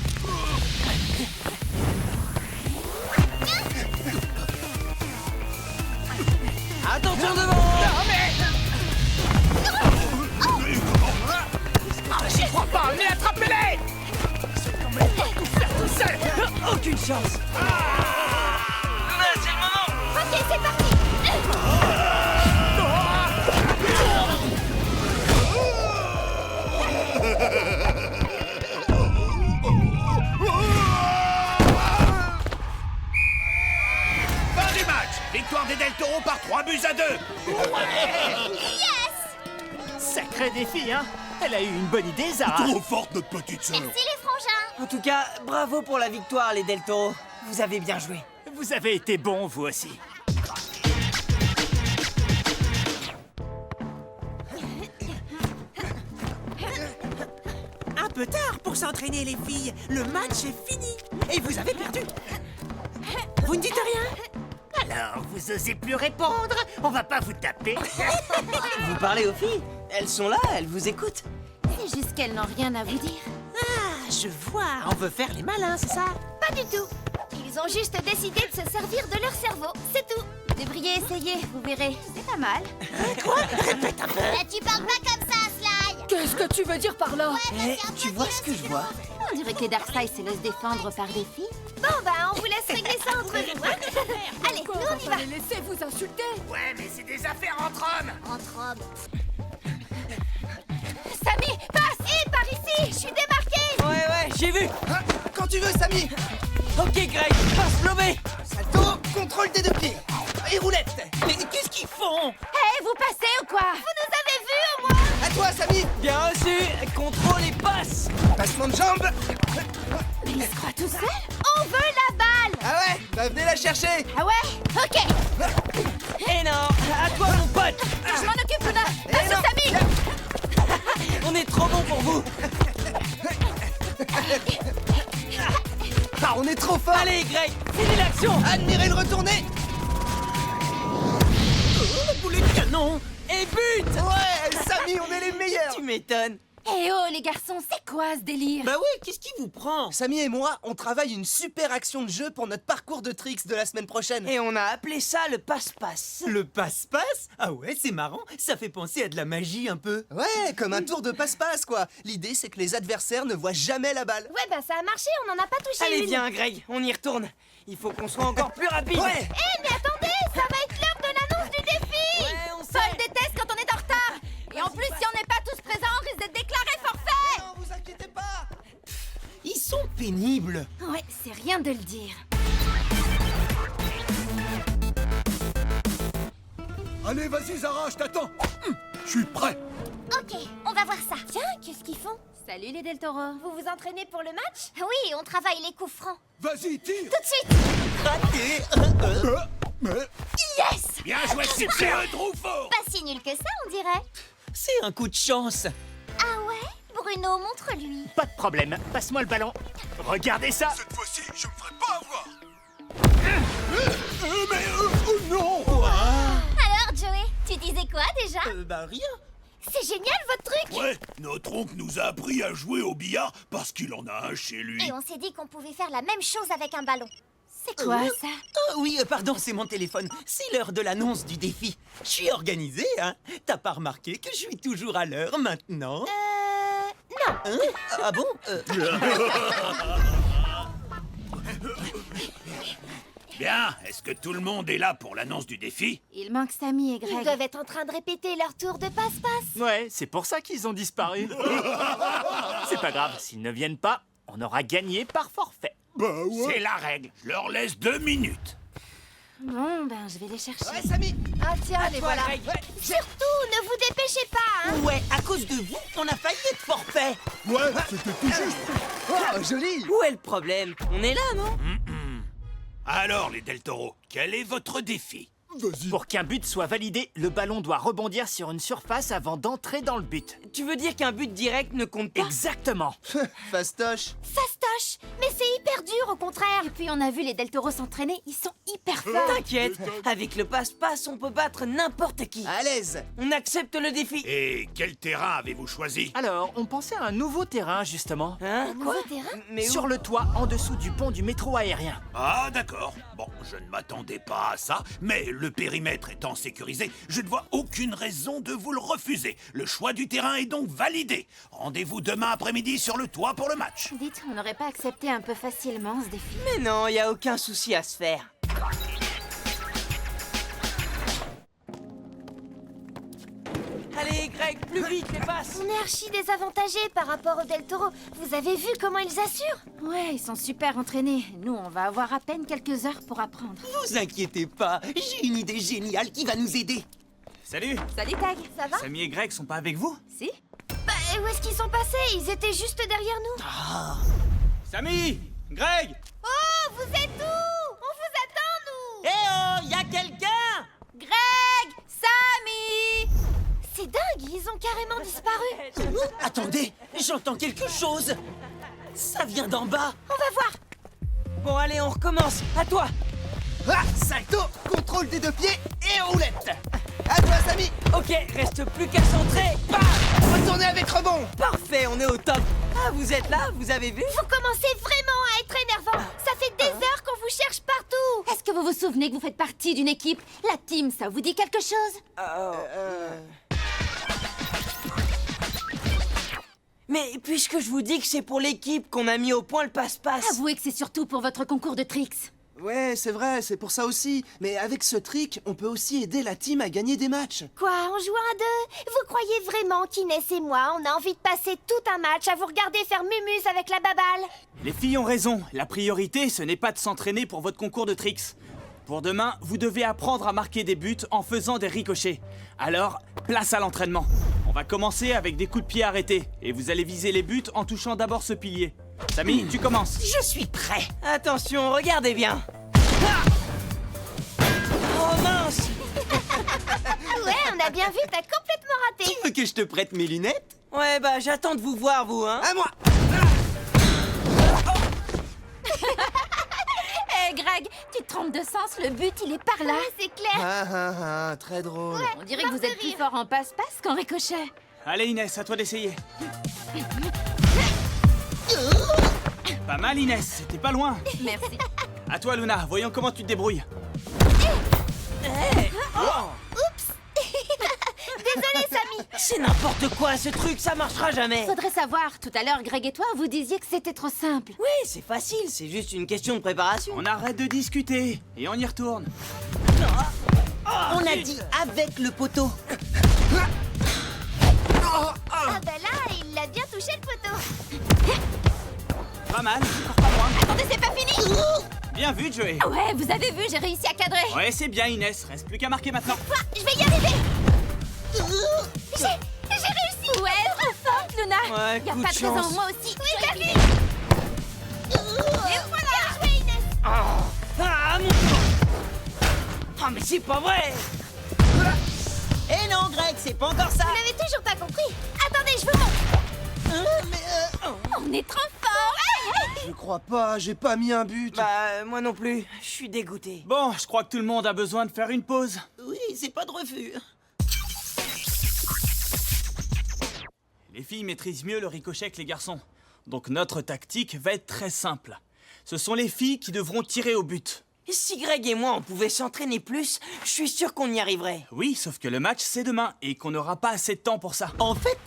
Attention devant. J'y crois pas, mais attrapez-les! Aucune chance. victoire des Del Toro par 3 buts à 2. Sacré défi, hein? Elle a eu une bonne idée, Zara. Trop forte, notre petite sœur. Merci les frangins. En tout cas, bravo pour la victoire, les Del Toro. Vous avez bien joué. Vous avez été bons, vous aussi. Un peu tard pour s'entraîner, les filles. Le match est fini. Et vous avez perdu. Vous ne dites rien? Alors, vous osez plus répondre? On va pas vous taper. Vous parlez aux filles? Elles sont là, elles vous écoutent. C'est juste qu'elles n'ont rien à vous dire. Ah, je vois. On veut faire les malins, c'est ça? Pas du tout. Ils ont juste décidé de se servir de leur cerveau, c'est tout. Vous devriez essayer, vous verrez. C'est pas mal. Quoi? Répète un peu. Tu parles pas comme ça, Sly. Qu'est-ce que tu veux dire par là? Eh, tu vois ce que je vois? On dirait que les Darkseid se laissent défendre par des filles. Bon, bah, on vous laisse régler ça entre vous, hein. Allez, nous, on y va. Les laisser vous insulter. Ouais, mais c'est des affaires entre hommes. Entre hommes. Samy, passe! Hé, par ici! Je suis démarqué! Ouais, j'ai vu. Hein, quand tu veux, Samy. Ok, Greg, passe lobé. Salto, contrôle des 2 pieds. Et roulette. Mais qu'est-ce qu'ils font? Hé, vous passez ou quoi? Vous nous avez vus, au moins? À toi, Samy. Bien reçu. Contrôle et passe. Passement de jambe. Mais il se croit tout seul? On veut la balle! Ah ouais, bah venez la chercher. Ah ouais? Ok! Eh non, à toi, mon pote. Je m'en occupe, Luna! Eh Passe non. au Samy! On est trop bon pour vous. Ah, on est trop fort. Allez, Greg, finis l'action. Admirez le retourné. Boulet de canon! Et but. Ouais, Samy, on est les meilleurs. Tu m'étonnes. Eh oh, les garçons, c'est quoi ce délire? Bah ouais, qu'est-ce qui vous prend? Samy et moi, on travaille une super action de jeu pour notre parcours de tricks de la semaine prochaine. Et on a appelé ça le passe-passe. Le passe-passe? Ah ouais, c'est marrant. Ça fait penser à de la magie un peu. Ouais, comme un tour de passe-passe, quoi. L'idée, c'est que les adversaires ne voient jamais la balle. Ouais, bah ça a marché, on en a pas touché Allez, une. viens, Greg, on y retourne. Il faut qu'on soit encore plus rapide. Ouais. Eh, mais attendez, ça va être l'heure de l'annonce du défi! Ouais, on sait. Paul déteste quand on est en retard! Et en plus, si on n'est pas tous présents, on risque d'être déclaré forfait! Non, vous inquiétez pas. Ils sont pénibles. Ouais, c'est rien de le dire. Allez, vas-y, Zara, je t'attends. Je suis prêt. Ok, on va voir ça. Tiens, qu'est-ce qu'ils font? Salut les Del Toro. Vous vous entraînez pour le match? Oui, on travaille les coups francs. Vas-y, tire. Tout de suite! Raté. Mais Yes! Bien joué, c'est un trou fort. Pas si nul que ça, on dirait. C'est un coup de chance. Ah ouais? Bruno, montre-lui. Pas de problème. Passe-moi le ballon. Regardez ça. cette fois-ci, je me ferai pas avoir. Oh non. Alors, Joey, tu disais quoi déjà? Bah rien. C'est génial votre truc! Ouais, notre oncle nous a appris à jouer au billard parce qu'il en a un chez lui. Et on s'est dit qu'on pouvait faire la même chose avec un ballon. C'est quoi ça? Ah oui, pardon, c'est mon téléphone. C'est l'heure de l'annonce du défi. Je suis organisé, hein. T'as pas remarqué que je suis toujours à l'heure maintenant? Non. Hein? Ah bon? Bien, est-ce que tout le monde est là pour l'annonce du défi? Il manque Samy et Greg. Ils doivent être en train de répéter leur tour de passe-passe. Ouais, c'est pour ça qu'ils ont disparu. C'est pas grave, s'ils ne viennent pas, on aura gagné par forfait. Bah ouais. C'est la règle. Je leur laisse 2 minutes. Bon, ben, je vais les chercher. Ouais, Samy. Ah tiens, les voilà. Surtout, ne vous dépêchez pas, hein. Ouais, à cause de vous, on a failli être forfait. Ouais, c'était tout juste. Oh, joli. Où est le problème? On est là, non? Alors, les Del Toro, quel est votre défi? Vas-y. Pour qu'un but soit validé, le ballon doit rebondir sur une surface avant d'entrer dans le but. Tu veux dire qu'un but direct ne compte pas? Exactement. Fastoche. Fastoche. Mais c'est hyper dur, au contraire. Et puis, on a vu les Del Toro s'entraîner. Ils sont hyper forts. T'inquiète, avec le passe-passe, on peut battre n'importe qui. À l'aise. On accepte le défi. Et quel terrain avez-vous choisi? Alors, on pensait à un nouveau terrain, justement. Hein? Nouveau terrain? Mais où? Sur le toit, en dessous du pont du métro aérien. Ah, d'accord. Bon, je ne m'attendais pas à ça, mais le périmètre étant sécurisé, je ne vois aucune raison de vous le refuser. Le choix du terrain est donc validé. Rendez-vous demain après-midi sur le toit pour le match. Dites, on n'aurait pas accepté un peu facilement ce défi. Mais non, y a aucun souci à se faire. Allez, Greg, plus vite, les passes. On est archi désavantagés par rapport au Del Toro. Vous avez vu comment ils assurent? Ouais, ils sont super entraînés. Nous, on va avoir à peine quelques heures pour apprendre. Vous inquiétez pas, j'ai une idée géniale qui va nous aider. Salut. Salut, Tag. Ça va? Samy et Greg sont pas avec vous? Si? Bah, où est-ce qu'ils sont passés? Ils étaient juste derrière nous. Samy! Greg! Oh, vous êtes où? On vous attend, nous. Eh oh, y a quelqu'un? Greg! Samy! C'est dingue, ils ont carrément disparu. Attendez, j'entends quelque chose. Ça vient d'en bas. On va voir. Bon, allez, on recommence. À toi. Ah, salto, contrôle des deux pieds et roulette. À toi, Samy. Ok, reste plus qu'à centrer. Bam! Retournez avec rebond. Parfait, on est au top. Ah, vous êtes là, vous avez vu? Vous commencez vraiment à être énervant. Ça fait des heures qu'on vous cherche partout. Est-ce que vous vous souvenez que vous faites partie d'une équipe? La team, ça vous dit quelque chose? Mais puisque je vous dis que c'est pour l'équipe qu'on a mis au point le passe-passe. Avouez que c'est surtout pour votre concours de tricks. Ouais, c'est vrai, c'est pour ça aussi. Mais avec ce trick, on peut aussi aider la team à gagner des matchs. Quoi, en jouant à deux? Vous croyez vraiment qu'Inès et moi, on a envie de passer tout un match à vous regarder faire mumuse avec la baballe? Les filles ont raison. La priorité, ce n'est pas de s'entraîner pour votre concours de tricks. Pour demain, vous devez apprendre à marquer des buts en faisant des ricochets. Alors, place à l'entraînement. On va commencer avec des coups de pied arrêtés. Et vous allez viser les buts en touchant d'abord ce pilier. Samy, tu commences. Je suis prêt. Attention, regardez bien. Ah! Oh mince! Ouais, on a bien vu, t'as complètement raté. Tu veux que je te prête mes lunettes? Ouais, bah j'attends de vous voir, vous, hein. À moi. Hé, Greg, tu te trompes de sens, le but, il est par là. Ouais, c'est clair. Ah, très drôle. On dirait que vous êtes plus fort en passe-passe qu'en ricochet. Allez Inès, à toi d'essayer. Pas mal Inès, c'était pas loin. Merci. À toi Luna, voyons comment tu te débrouilles. Désolé, Samy. C'est n'importe quoi, ce truc, ça marchera jamais. Faudrait savoir, tout à l'heure, Greg et toi, vous disiez que c'était trop simple. Oui, c'est facile, c'est juste une question de préparation. On arrête de discuter et on y retourne. On a dit avec le poteau. Ah bah là, il l'a bien touché le poteau. Pas mal, encore pas loin. Attendez, c'est pas fini. Bien vu Joey. Ouais, vous avez vu, j'ai réussi à cadrer. Ouais, c'est bien Inès, reste plus qu'à marquer maintenant. Je vais y arriver. J'ai réussi. Ouais, trop forte, Luna. Ouais, Y a coup pas de de raison, chance. moi aussi. Oui, t'as vu. Et voilà. Bien joué, Inès. Ah, mon tour. Ah, mais c'est pas vrai. Eh non, Greg, c'est pas encore ça. Vous n'avez toujours pas compris. Attendez, je vous montre. On est trop fort. Je crois pas, j'ai pas mis un but. Bah, moi non plus, je suis dégoûté. Bon, je crois que tout le monde a besoin de faire une pause. Oui, c'est pas de refus. Les filles maîtrisent mieux le ricochet que les garçons. Donc notre tactique va être très simple. Ce sont les filles qui devront tirer au but. Si Greg et moi on pouvait s'entraîner plus, je suis sûr qu'on y arriverait. Oui, sauf que le match c'est demain et qu'on n'aura pas assez de temps pour ça. En fait,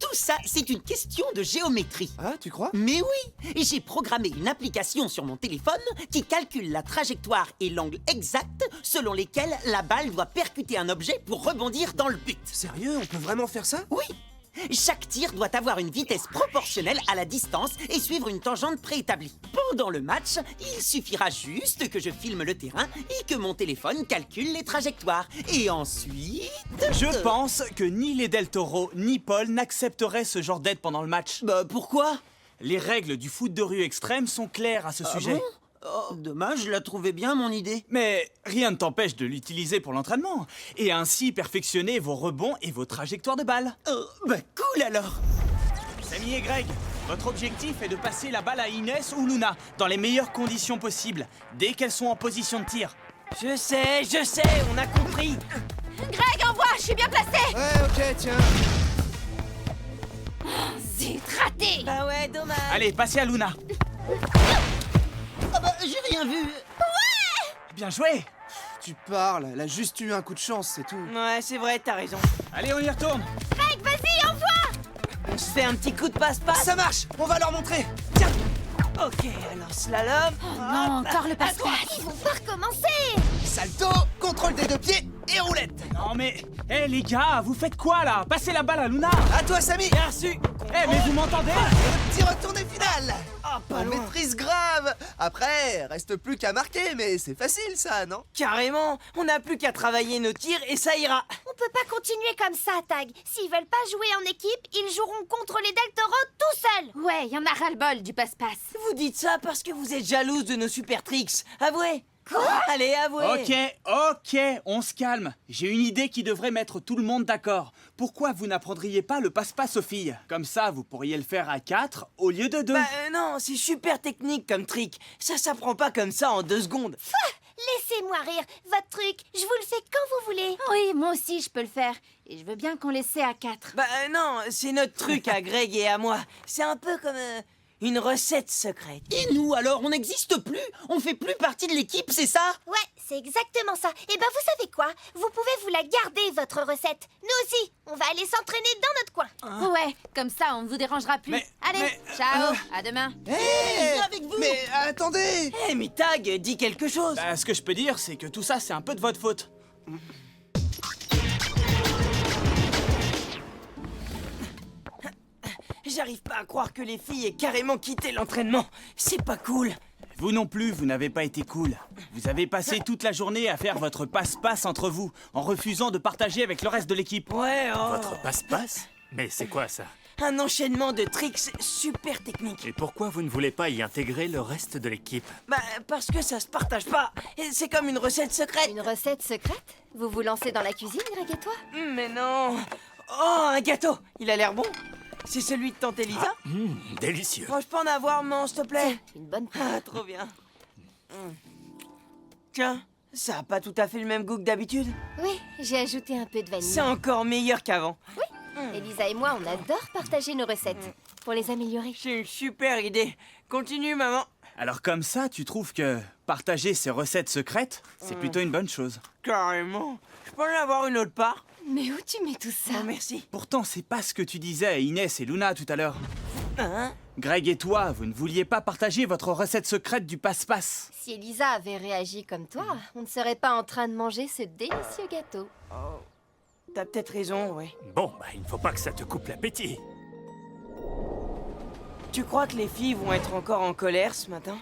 tout ça, c'est une question de géométrie. Ah, tu crois? Mais oui, j'ai programmé une application sur mon téléphone qui calcule la trajectoire et l'angle exact selon lesquels la balle doit percuter un objet pour rebondir dans le but. Sérieux, on peut vraiment faire ça? Oui, chaque tir doit avoir une vitesse proportionnelle à la distance et suivre une tangente préétablie. Pendant le match, il suffira juste que je filme le terrain et que mon téléphone calcule les trajectoires. Et ensuite... Je pense que ni les Del Toro ni Paul n'accepteraient ce genre d'aide pendant le match. Bah pourquoi? Les règles du foot de rue extrême sont claires à ce sujet. Bon oh, dommage, je la trouvais bien mon idée. Mais rien ne t'empêche de l'utiliser pour l'entraînement et ainsi perfectionner vos rebonds et vos trajectoires de balles. Bah cool alors. Samy et Greg, votre objectif est de passer la balle à Inès ou Luna dans les meilleures conditions possibles, dès qu'elles sont en position de tir. Je sais, on a compris. Greg, envoie, je suis bien placé. Ouais, ok, tiens. Zut, raté. Bah ouais, dommage. Allez, passez à Luna. Ah bah j'ai rien vu. Bien joué. Tu parles, elle a juste eu un coup de chance, c'est tout. Ouais, c'est vrai, t'as raison. Allez, on y retourne. Greg, vas-y, envoie. On se fait un petit coup de passe-passe. Ça marche, on va leur montrer. Tiens. Ok, alors slalom. Non, encore le passe-passe. Ils vont pas recommencer. Salto, contrôle des deux pieds et roulette. Non mais, Eh les gars, vous faites quoi là? Passez la balle à Luna. À toi, Samy. Bien reçu. Eh mais vous m'entendez? Le petit retourné final. Ah, pas On loin. maîtrise grave. Après, reste plus qu'à marquer, mais c'est facile ça, non? Carrément, on n'a plus qu'à travailler nos tirs et ça ira. On peut pas continuer comme ça, Tag. S'ils veulent pas jouer en équipe, ils joueront contre les Del Toro tout seuls. Ouais, y en a ras-le-bol du passe-passe. Vous dites ça parce que vous êtes jalouse de nos super tricks. Avouez. Quoi? Allez, avouez. Ok, on se calme. J'ai une idée qui devrait mettre tout le monde d'accord. Pourquoi vous n'apprendriez pas le passe-passe aux filles? Comme ça, vous pourriez le faire à 4 au lieu de 2. Bah non, c'est super technique comme trick. Ça s'apprend pas comme ça en 2 secondes. Laissez-moi rire. Votre truc, je vous le fais quand vous voulez. Oui, moi aussi, je peux le faire. Et je veux bien qu'on l'essaie à 4. Bah non, c'est notre truc à Greg et à moi. C'est un peu comme une recette secrète. Et nous, alors, on n'existe plus? On fait plus partie de l'équipe, c'est ça? Ouais, c'est exactement ça. Et ben, vous savez quoi? Vous pouvez vous la garder, votre recette. Nous aussi, on va aller s'entraîner dans notre coin. Ouais, comme ça, on ne vous dérangera plus. Allez, ciao, à demain. Hé viens avec vous. Mais attendez. Eh mais Tag, dis quelque chose. Bah, ce que je peux dire, c'est que tout ça, c'est un peu de votre faute. J'arrive pas à croire que les filles aient carrément quitté l'entraînement. C'est pas cool. Vous non plus, vous n'avez pas été cool. Vous avez passé toute la journée à faire votre passe-passe entre vous, en refusant de partager avec le reste de l'équipe. Ouais, Votre passe-passe? Mais c'est quoi ça? un enchaînement de tricks super techniques. Et pourquoi vous ne voulez pas y intégrer le reste de l'équipe? Bah, parce que ça se partage pas. Et c'est comme une recette secrète. Une recette secrète? Vous vous lancez dans la cuisine, Greg et toi? Mais non. Oh, un gâteau. Il a l'air bon. C'est celui de tante Elisa? Délicieux. Moi, je peux en avoir, maman, s'il te plaît. Une bonne Ah, trop bien. Tiens, ça a pas tout à fait le même goût que d'habitude. Oui, j'ai ajouté un peu de vanille. C'est encore meilleur qu'avant. Elisa et moi, on adore partager nos recettes pour les améliorer. C'est une super idée. Continue, maman. Alors comme ça, tu trouves que partager ces recettes secrètes, c'est plutôt une bonne chose. Carrément. Je peux en avoir une autre part? Mais où tu mets tout ça? Oh, merci. Pourtant, c'est pas ce que tu disais à Inès et Luna tout à l'heure. Hein? Greg et toi, vous ne vouliez pas partager votre recette secrète du passe-passe. Si Elisa avait réagi comme toi, on ne serait pas en train de manger ce délicieux gâteau. T'as peut-être raison, ouais. Bon, bah, il ne faut pas que ça te coupe l'appétit. Tu crois que les filles vont être encore en colère ce matin?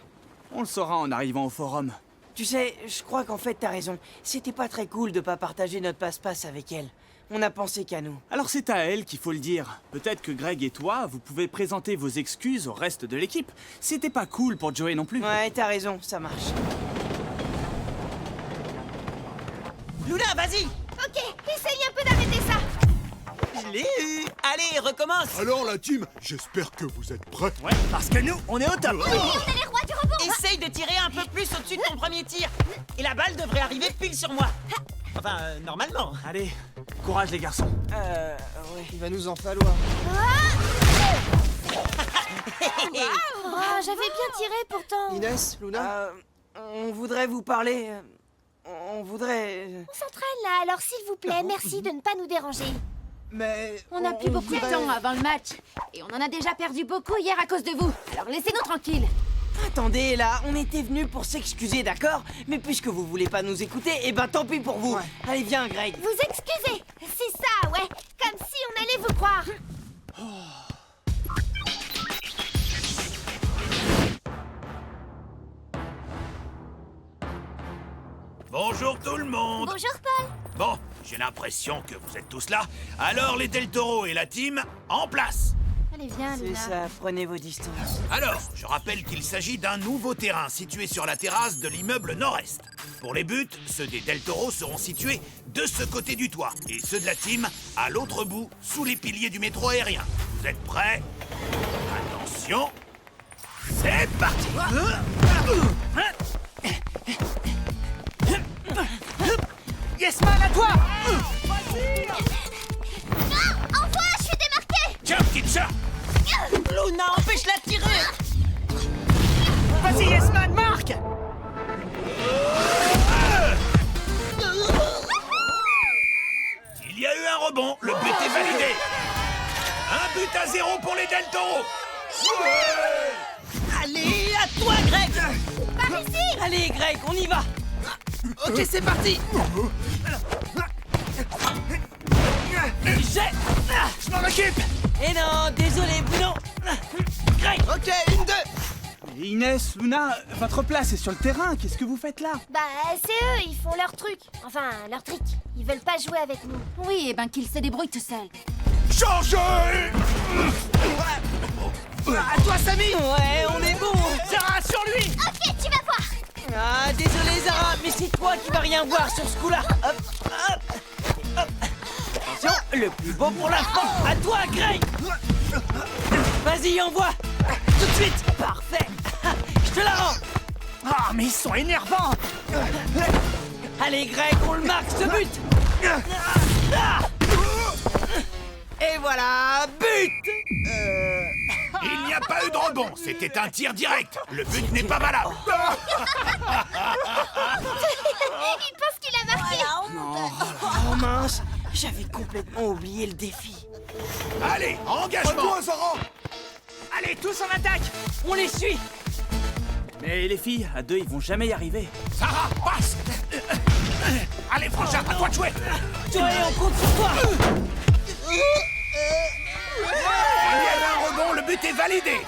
On le saura en arrivant au forum. Tu sais, je crois qu'en fait t'as raison. C'était pas très cool de pas partager notre passe-passe avec elle. On a pensé qu'à nous. Alors c'est à elle qu'il faut le dire. Peut-être que Greg et toi, vous pouvez présenter vos excuses au reste de l'équipe. C'était pas cool pour Joey non plus. Ouais, t'as raison, ça marche. Luna, vas-y! Ok, essaye un peu d'arrêter ça. Je l'ai eu! Allez, recommence! Alors la team, j'espère que vous êtes prêts. Ouais, parce que nous, on est au top. On est les rois du rebond. Essaye de tirer un peu plus au-dessus de ton premier tir. Et la balle devrait arriver pile sur moi. Enfin, normalement. Allez, courage les garçons. Ouais. Il va nous en falloir. Oh, j'avais bien tiré pourtant. Inès, Luna. On voudrait vous parler. On voudrait. On s'entraîne là, alors s'il vous plaît, merci de ne pas nous déranger. Mais On n'a plus beaucoup de temps avant le match. Et on en a déjà perdu beaucoup hier à cause de vous. Alors laissez-nous tranquilles. Attendez, là, on était venus pour s'excuser, d'accord? Mais puisque vous voulez pas nous écouter, eh ben tant pis pour vous. Ouais. Allez, viens, Greg. Vous excusez. C'est ça, ouais. Comme si on allait vous croire. Bonjour tout le monde. Bonjour Paul. Bon, j'ai l'impression que vous êtes tous là. Alors les Del Toro et la team, en place. Allez, viens, C'est Luna. ça, prenez vos distances. Alors, je rappelle qu'il s'agit d'un nouveau terrain situé sur la terrasse de l'immeuble nord-est. Pour les buts, ceux des Del Toro seront situés de ce côté du toit et ceux de la team à l'autre bout, sous les piliers du métro aérien. Vous êtes prêts? Attention, c'est parti. Yes man, à toi! Envoie, je suis démarqué. Tiens, petite sœur. Luna, empêche-la de tirer! Vas-y, Yesman, marque! Il y a eu un rebond, le but est validé. 1-0 pour les Del Toro. Allez, à toi, Greg! Par ici. Allez, Greg, on y va. Ok, c'est parti! J'ai... Je m'en occupe. Et non, désolé, Bruno. Greg. Ok, 1, 2. Et Inès, Luna, votre place est sur le terrain. Qu'est-ce que vous faites là? Bah, c'est eux, ils font leur truc. Enfin, leur trick. Ils veulent pas jouer avec nous. Oui, et ben qu'ils se débrouillent tout seuls. Changez. À toi, Samy. Ouais, on est bon. Zara, sur lui! Ok, tu vas voir. Ah, désolé, Zara, mais c'est toi qui vas rien voir sur ce coup-là. Hop, hop, hop. Attention, le plus beau pour l'instant. À toi, Greg. Vas-y, envoie. Tout de suite. Parfait. Je te la rends. Ah, mais ils sont énervants! Allez, Greg, on le marque, ce but. Et voilà, but. Il n'y a pas eu de rebond, c'était un tir direct. Le but n'est pas valable. Il pense qu'il a marqué. Oh mince, j'avais complètement oublié le défi. Allez, engagement. Toi, Zara. Allez, tous en attaque! On les suit. Mais les filles, à deux, ils vont jamais y arriver. Sarah, passe. Allez, Frangin, à toi de jouer. Toi, on compte sur toi. Il y a eu un rebond, le but est validé.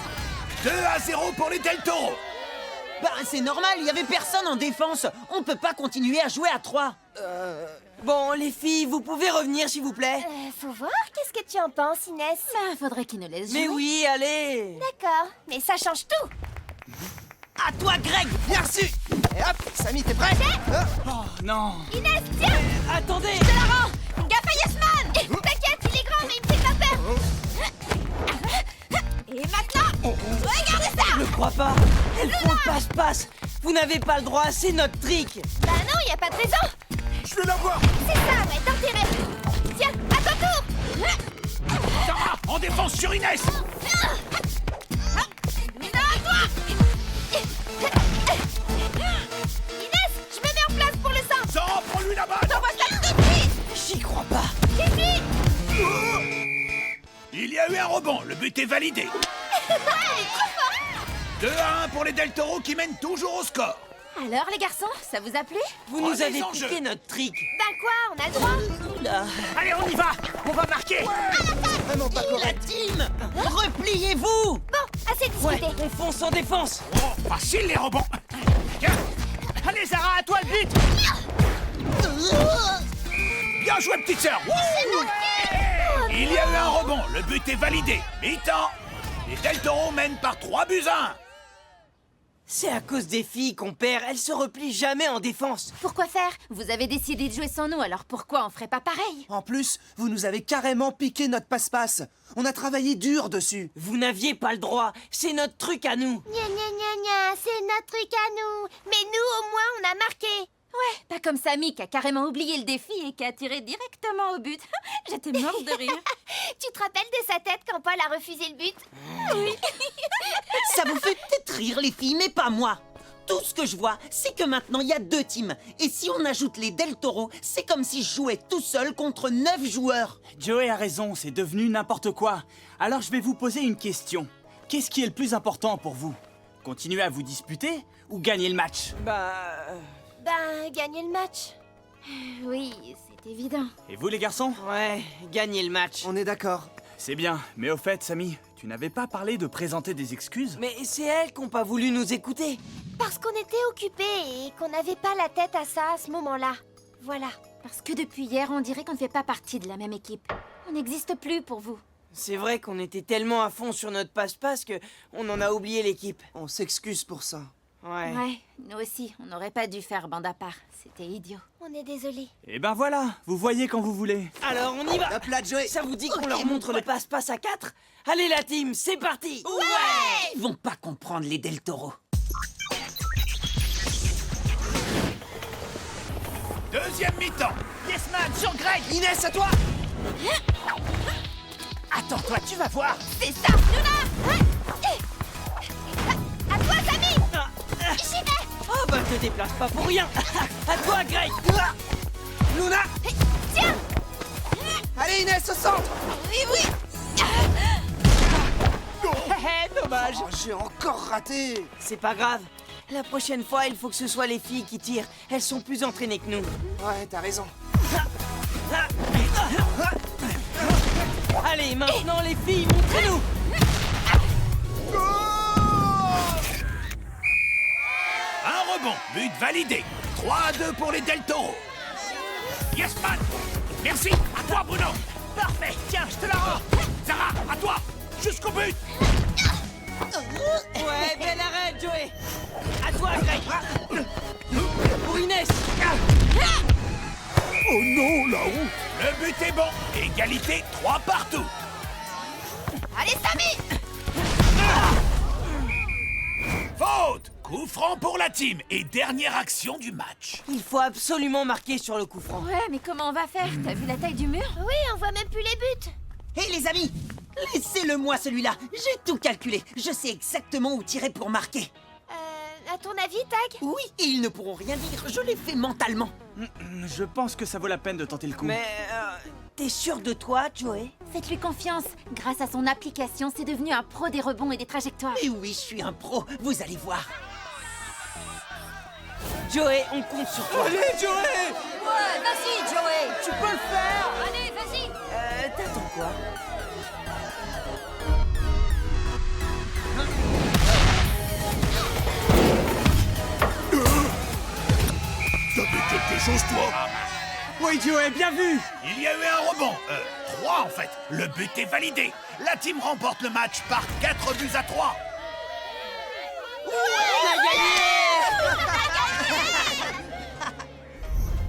2-0 pour les Del Toro. Bah, c'est normal, il y avait personne en défense. On peut pas continuer à jouer à 3. Bon, les filles, vous pouvez revenir, s'il vous plaît? Faut voir, qu'est-ce que tu en penses, Inès? Bah, faudrait qu'ils nous laissent jouer. Mais oui, allez. D'accord, mais ça change tout. À toi, Greg. Bien reçu. Et hop, Samy, t'es prêt? Oh non. Inès, tiens, Attendez. je te la rends. Gaffe à Yasman. T'inquiète, il est grand, mais il me fait pas peur. Et maintenant, regardez ça. Je crois pas. Elles font le passe-passe. Vous n'avez pas le droit, c'est notre trick. Bah non, y a pas de raison. Je vais l'avoir. C'est ça, ouais, d'intérêt. Tiens, à ton tour. Sarah, en défense sur Inès. Luna, à toi. Inès, je me mets en place pour le centre. Sarah, prends-lui la balle. T'envoies ça tout de suite. J'y crois pas. Ici. Il y a eu un rebond, le but est validé. 2-1 pour les Del Toro qui mènent toujours au score. Alors, les garçons, ça vous a plu? Vous nous Prenez avez en piqué jeu. notre trick. Ben quoi, on a le droit. Oula. Allez, on y va! On va marquer! Vraiment pas La correct. team. Repliez-vous. Bon, assez Ouais, discuté. on fonce en défense. Oh, facile les rebonds. Allez, Zara, à toi le but! Bien joué, petite sœur. Il y a eu un rebond, le but est validé. Mi-temps. Les Del Toro mènent par 3-1. C'est à cause des filles qu'on perd. Elles se replient jamais en défense. Pourquoi faire? Vous avez décidé de jouer sans nous, alors pourquoi on ferait pas pareil? En plus, vous nous avez carrément piqué notre passe-passe. On a travaillé dur dessus. Vous n'aviez pas le droit. C'est notre truc à nous. Gna gna gna gna, c'est notre truc à nous. Mais nous, au moins, on a marqué. Ouais, pas comme Samy qui a carrément oublié le défi et qui a tiré directement au but. J'étais morte de rire. Tu te rappelles de sa tête quand Paul a refusé le but? Oui. Ça vous fait peut-être rire, les filles, mais pas moi. Tout ce que je vois, c'est que maintenant, il y a 2 teams. Et si on ajoute les Del Toro, c'est comme si je jouais tout seul contre 9 joueurs. Joey a raison, c'est devenu n'importe quoi. Alors je vais vous poser une question. Qu'est-ce qui est le plus important pour vous? Continuer à vous disputer ou gagner le match? Ben, gagner le match. Oui, c'est évident. Et vous les garçons? Ouais, gagner le match. On est d'accord. C'est bien, mais au fait, Samy, tu n'avais pas parlé de présenter des excuses? Mais c'est elles qui n'ont pas voulu nous écouter. Parce qu'on était occupés et qu'on n'avait pas la tête à ça à ce moment-là. Voilà. Parce que depuis hier, on dirait qu'on ne fait pas partie de la même équipe. On n'existe plus pour vous. C'est vrai qu'on était tellement à fond sur notre passe-passe que on en a oublié l'équipe. On s'excuse pour ça. Ouais. Ouais, nous aussi, on n'aurait pas dû faire bande à part. C'était idiot. On est désolé. Eh ben voilà, vous voyez quand vous voulez. Alors on y va. Hop là, Joey. Ça vous dit qu'on leur montre le passe-passe à 4? Allez la team, c'est parti. Ils vont pas comprendre, les Del Toro. Deuxième mi-temps. Yes man, sur Greg! Inès, à toi. Attends-toi, tu vas voir! C'est ça, Luna. À toi, Samy. J'y vais. Oh bah te déplace pas pour rien. À toi Greg. Luna. Tiens. Allez, Inès, au centre. Oui, oui. Dommage! Oh, j'ai encore raté. C'est pas grave. La prochaine fois, il faut que ce soit les filles qui tirent. Elles sont plus entraînées que nous. Ouais, t'as raison. Allez, maintenant les filles, montrez-nous. Un rebond, but validé. 3-2 pour les Del Toro. Yes, man. Merci. À toi, Bruno. Parfait, tiens, je te la rends. Zara, à toi. Jusqu'au but. Ouais, bel arrêt, Joey. À toi, Greg. Pour Inès. Oh non, là-haut! Le but est bon. Égalité 3 partout. Allez, Samy! Faute. Coup franc pour la team. Et dernière action du match. Il faut absolument marquer sur le coup franc. Ouais, mais comment on va faire? T'as vu la taille du mur? Oui, on voit même plus les buts. Hé les amis, laissez-le-moi celui-là. J'ai tout calculé. Je sais exactement où tirer pour marquer. À ton avis, Tag? Oui, et ils ne pourront rien dire. Je l'ai fait mentalement. Je pense que ça vaut la peine de tenter le coup. Mais t'es sûr de toi, Joey? Faites-lui confiance. Grâce à son application, c'est devenu un pro des rebonds et des trajectoires. Et oui, je suis un pro. Vous allez voir. Joey, on compte sur toi. Allez, Joey! Ouais, vas-y, Joey. Tu peux le faire. Allez, vas-y. T'attends quoi? T'as fait quelque chose, toi? Oui, Joey, bien vu! Il y a eu un rebond. 3 en fait. Le but est validé. La team remporte le match par 4 buts à 3.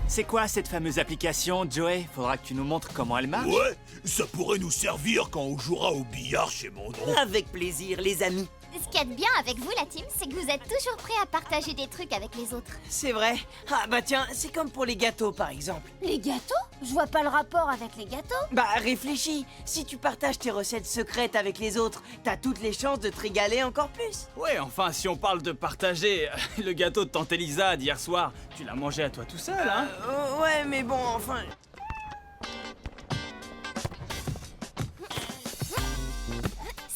C'est quoi cette fameuse application, Joey? Faudra que tu nous montres comment elle marche. Ouais, ça pourrait nous servir quand on jouera au billard chez mon oncle. Avec plaisir, les amis. Ce qu'il y a de bien avec vous, la team, c'est que vous êtes toujours prêts à partager des trucs avec les autres. C'est vrai. Ah bah tiens, c'est comme pour les gâteaux, par exemple. Les gâteaux? Je vois pas le rapport avec les gâteaux. Bah réfléchis, si tu partages tes recettes secrètes avec les autres, t'as toutes les chances de te régaler encore plus. Ouais, enfin, si on parle de partager, le gâteau de tante Elisa d'hier soir, tu l'as mangé à toi tout seul, hein? Ouais, mais bon, enfin...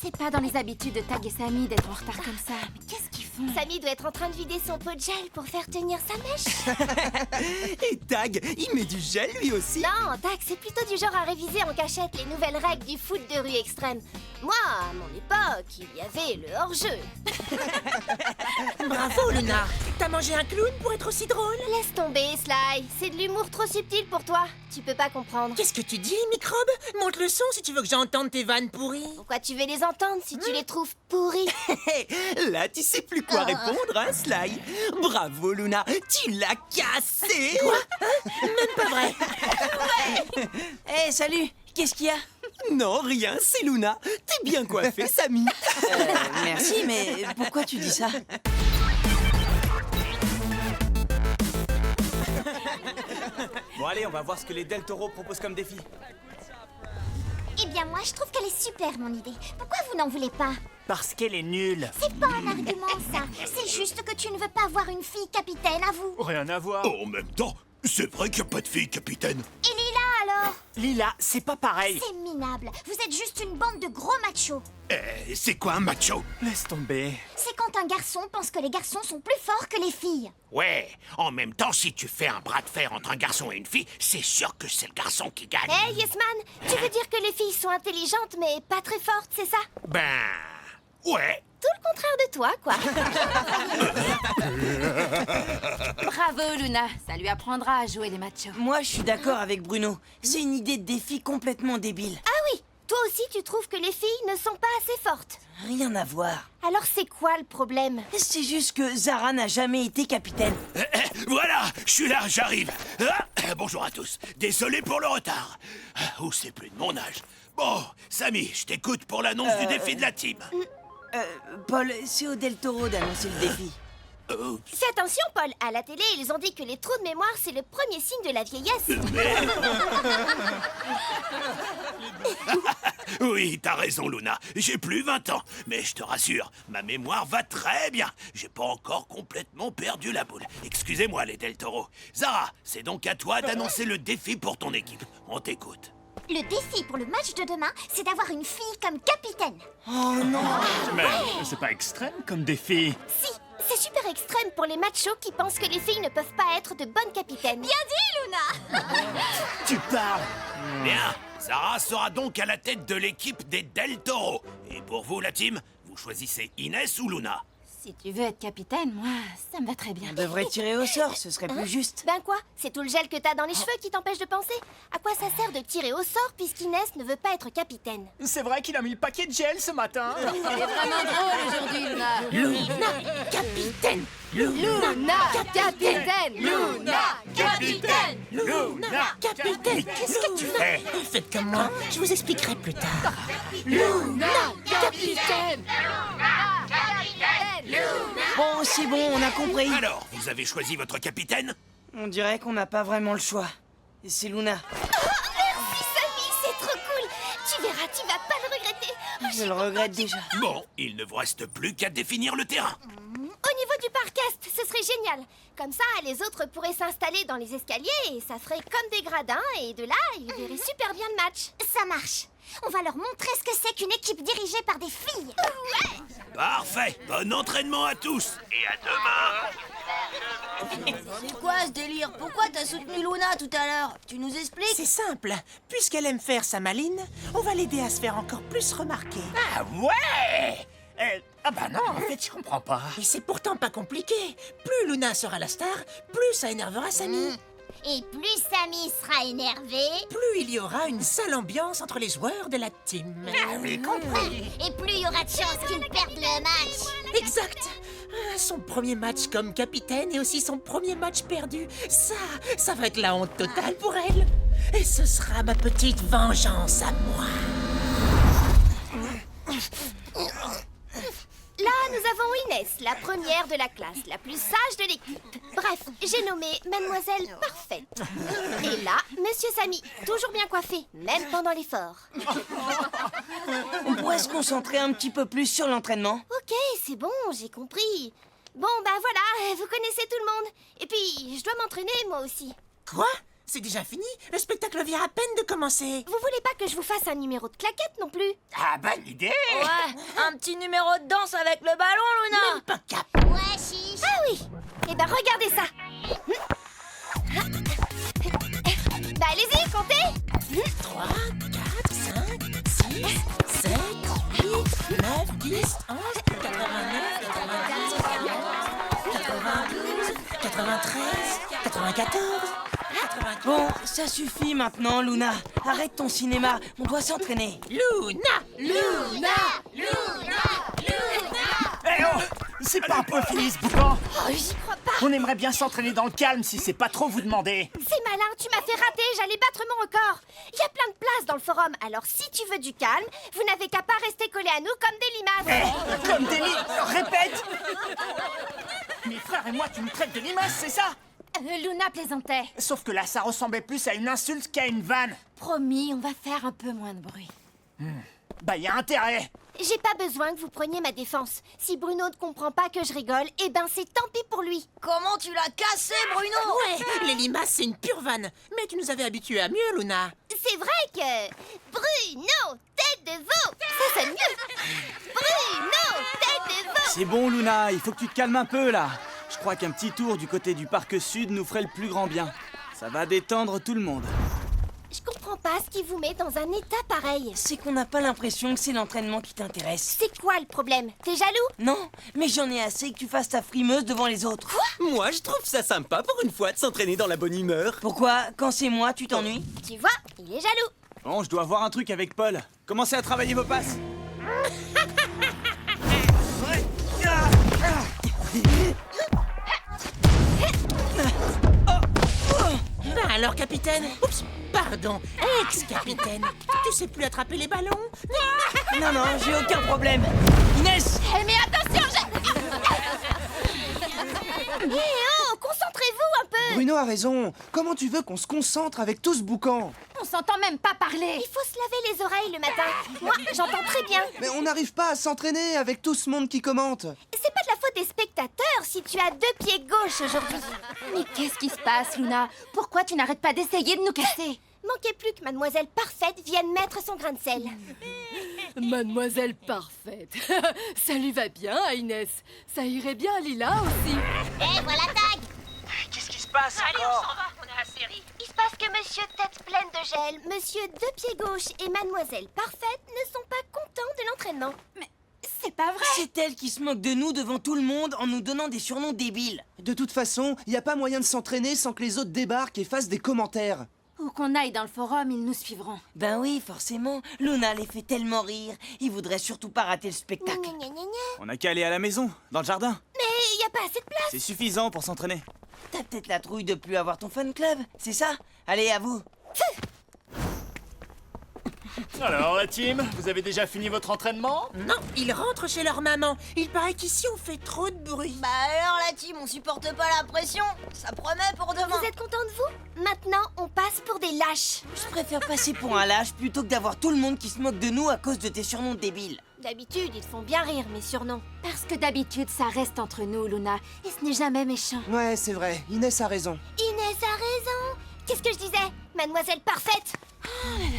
C'est pas dans les habitudes de Tag et Samy d'être en retard comme ça. Mais qu'est-ce qu'ils font? Samy doit être en train de vider son pot de gel pour faire tenir sa mèche. Et Tag, il met du gel lui aussi. Non, Tag, c'est plutôt du genre à réviser en cachette les nouvelles règles du foot de rue extrême. Moi, à mon époque, il y avait le hors-jeu. Bravo, Luna. T'as mangé un clown pour être aussi drôle? Laisse tomber, Sly. C'est de l'humour trop subtil pour toi. Tu peux pas comprendre. Qu'est-ce que tu dis, microbe? Monte le son si tu veux que j'entende tes vannes pourries. Pourquoi tu veux les entendre si tu les trouves pourries? Là, tu sais plus quoi répondre, hein, Sly? Bravo, Luna, tu l'as cassé. Quoi? Même pas vrai. Hé, salut. Qu'est-ce qu'il y a? Non, rien, c'est Luna. T'es bien coiffé, Samy. Merci, mais pourquoi tu dis ça? Bon, allez, on va voir ce que les Del Toro proposent comme défi. Eh bien, moi, je trouve qu'elle est super, mon idée. Pourquoi vous n'en voulez pas? Parce qu'elle est nulle. C'est pas un argument, ça. C'est juste que tu ne veux pas avoir une fille capitaine, à vous. Rien à voir. En même temps, c'est vrai qu'il n'y a pas de fille, capitaine. Et Lila, alors? Lila, c'est pas pareil. C'est minable. Vous êtes juste une bande de gros machos. C'est quoi un macho? Laisse tomber. C'est quand un garçon pense que les garçons sont plus forts que les filles. Ouais, en même temps, si tu fais un bras de fer entre un garçon et une fille, c'est sûr que c'est le garçon qui gagne. Hey, Yesman, tu veux dire que les filles sont intelligentes mais pas très fortes, c'est ça? Ben... ouais. Tout le contraire de toi, quoi. Bravo, Luna. Ça lui apprendra à jouer les machos. Moi, je suis d'accord avec Bruno. C'est une idée de défi complètement débile. Ah oui, toi aussi, tu trouves que les filles ne sont pas assez fortes. Rien à voir. Alors c'est quoi le problème? C'est juste que Zara n'a jamais été capitaine. Voilà, je suis là, j'arrive. Bonjour à tous. Désolé pour le retard. Ou c'est plus de mon âge. Bon, Samy, je t'écoute pour l'annonce du défi de la team. Paul, c'est au Del Toro d'annoncer le défi. Fais attention, Paul. À la télé, ils ont dit que les trous de mémoire, c'est le premier signe de la vieillesse. Oui, t'as raison, Luna. J'ai plus 20 ans. Mais je te rassure, ma mémoire va très bien. J'ai pas encore complètement perdu la boule. Excusez-moi, les Del Toro. Zara, c'est donc à toi d'annoncer le défi pour ton équipe. On t'écoute. Le défi pour le match de demain, c'est d'avoir une fille comme capitaine. Oh non! Mais c'est pas extrême comme défi. Si, c'est super extrême pour les machos qui pensent que les filles ne peuvent pas être de bonnes capitaines. Bien dit, Luna! Tu parles. Bien, Sarah sera donc à la tête de l'équipe des Del Toro. Et pour vous, la team, vous choisissez Inès ou Luna? Si tu veux être capitaine, moi, ça me va très bien. On devrait tirer au sort, ce serait plus juste. Ben quoi? C'est tout le gel que t'as dans les cheveux qui t'empêche de penser? À quoi ça sert de tirer au sort puisqu'Inès ne veut pas être capitaine? C'est vrai qu'il a mis le paquet de gel ce matin. Elle est vraiment drôle aujourd'hui, Luna. Luna, capitaine. Luna, capitaine. Luna, capitaine. Luna, Capitaine, qu'est-ce que tu fais? Faites comme moi, je vous expliquerai plus tard. Luna, capitaine. Bon, c'est bon, on a compris. Alors, vous avez choisi votre capitaine? On dirait qu'on n'a pas vraiment le choix. Et c'est Luna. Merci, Samy, c'est trop cool. Tu verras, tu vas pas le regretter. Je le regrette déjà. Bon, il ne vous reste plus qu'à définir le terrain. Au niveau du parcast, ce serait génial. Comme ça, les autres pourraient s'installer dans les escaliers et ça ferait comme des gradins. Et de là, ils verraient super bien le match. Ça marche. On va leur montrer ce que c'est qu'une équipe dirigée par des filles. Ouais. Parfait. Bon entraînement à tous. Et à demain. C'est quoi ce délire? Pourquoi t'as soutenu Luna tout à l'heure? Tu nous expliques? C'est simple. Puisqu'elle aime faire sa maline, on va l'aider à se faire encore plus remarquer. Ah ouais. Ah bah non, en fait, je comprends pas. Et c'est pourtant pas compliqué. Plus Luna sera la star, plus ça énervera Samy. Et plus Samy sera énervé, Plus il y aura une sale ambiance entre les joueurs de la team. Ah oui, compris. et plus il y aura de chances qu'ils perdent le match. Exact. Son premier match comme capitaine et aussi son premier match perdu. Ça va être la honte totale pour elle. Et ce sera ma petite vengeance à moi. Là, nous avons Inès, la première de la classe, la plus sage de l'équipe. Bref, j'ai nommé Mademoiselle Parfaite. Et là, Monsieur Samy, toujours bien coiffé, même pendant l'effort. On pourrait se concentrer un petit peu plus sur l'entraînement. Ok, c'est bon, j'ai compris. Bon, bah voilà, vous connaissez tout le monde. Et puis, je dois m'entraîner, moi aussi. Quoi? C'est déjà fini? Le spectacle vient à peine de commencer. Vous voulez pas que je vous fasse un numéro de claquette non plus? Ah, bonne idée. Ouais, un petit numéro de danse avec le ballon, Luna. Même pas cap. Ouais, chiche. Ah oui. Eh ben, regardez ça. Bah, allez-y, comptez. 3, 4, 5, 6, 7, 8, 9, 10, 11, 89, 90, 92, 93, 94... Bon, ça suffit maintenant, Luna. Arrête ton cinéma, on doit s'entraîner. Luna! Eh oh, c'est pas un peu fini ce boucan? Oh, j'y crois pas. On aimerait bien s'entraîner dans le calme si c'est pas trop vous demander. C'est malin, tu m'as fait rater, j'allais battre mon record. Il y a plein de place dans le forum, alors si tu veux du calme, vous n'avez qu'à pas rester collés à nous comme des limaces. Comme des répète. Mes frères et moi, tu nous traites de limaces, c'est ça? Luna plaisantait. Sauf que là, ça ressemblait plus à une insulte qu'à une vanne. Promis, on va faire un peu moins de bruit. Bah, y a intérêt. J'ai pas besoin que vous preniez ma défense. Si Bruno ne comprend pas que je rigole, eh ben c'est tant pis pour lui. Comment tu l'as cassé, Bruno? Ouais, les limaces, c'est une pure vanne. Mais tu nous avais habitués à mieux, Luna. C'est vrai que... Bruno, tête de veau, ça sonne mieux. Bruno, tête de veau. C'est bon, Luna, il faut que tu te calmes un peu, là. Je crois qu'un petit tour du côté du parc sud nous ferait le plus grand bien. Ça va détendre tout le monde. Je comprends pas ce qui vous met dans un état pareil. C'est qu'on n'a pas l'impression que c'est l'entraînement qui t'intéresse. C'est quoi le problème? T'es jaloux? Non, mais j'en ai assez que tu fasses ta frimeuse devant les autres. Moi, je trouve ça sympa pour une fois de s'entraîner dans la bonne humeur. Pourquoi, quand c'est moi, tu t'ennuies? Tu vois, il est jaloux. Bon, je dois voir un truc avec Paul. Commencez à travailler vos passes. Ben alors, capitaine. Oups, pardon, ex-capitaine. Tu sais plus attraper les ballons? Non, non, j'ai aucun problème. Inès! Eh mais attention, Eh oh, concentrez-vous un peu. Bruno a raison. Comment tu veux qu'on se concentre avec tout ce boucan? On s'entend même pas parler. Il faut se laver les oreilles le matin. Moi, j'entends très bien. Mais on n'arrive pas à s'entraîner avec tout ce monde qui commente. C'est pas de la faute des spectateurs si tu as 2 pieds gauches aujourd'hui. Mais qu'est-ce qui se passe, Luna? Pourquoi tu n'arrêtes pas d'essayer de nous casser? Manquait plus que Mademoiselle Parfaite vienne mettre son grain de sel. Mademoiselle Parfaite. Ça lui va bien à Inès. Ça irait bien à Lila aussi. Eh, voilà Tag. Qu'est-ce qui se passe encore? On a la série. Il se parce que Monsieur Tête pleine de gel, Monsieur Deux Pieds Gauche et Mademoiselle Parfaite ne sont pas contents de l'entraînement. Mais c'est pas vrai. C'est elle qui se moque de nous devant tout le monde en nous donnant des surnoms débiles. De toute façon, y a pas moyen de s'entraîner sans que les autres débarquent et fassent des commentaires. Où qu'on aille dans le forum, ils nous suivront. Ben oui, forcément. Luna les fait tellement rire. Ils voudraient surtout pas rater le spectacle. Gna, gna, gna, gna. On a qu'à aller à la maison, dans le jardin. Mais y a pas assez de place. C'est suffisant pour s'entraîner. T'as peut-être la trouille de plus avoir ton fan club, c'est ça? Allez, à vous. Alors, la team, vous avez déjà fini votre entraînement? Non, ils rentrent chez leur maman. Il paraît qu'ici on fait trop de bruit. Bah alors la team, on supporte pas la pression. Ça promet pour demain. Vous êtes contents de vous? Maintenant, on passe pour des lâches. Je préfère passer pour un lâche plutôt que d'avoir tout le monde qui se moque de nous à cause de tes surnoms débiles. D'habitude, ils te font bien rire, mes surnoms. Parce que d'habitude, ça reste entre nous, Luna. Et ce n'est jamais méchant. Ouais, c'est vrai, Inès a raison. Inès a raison. Qu'est-ce que je disais? Mademoiselle Parfaite. Oh là là.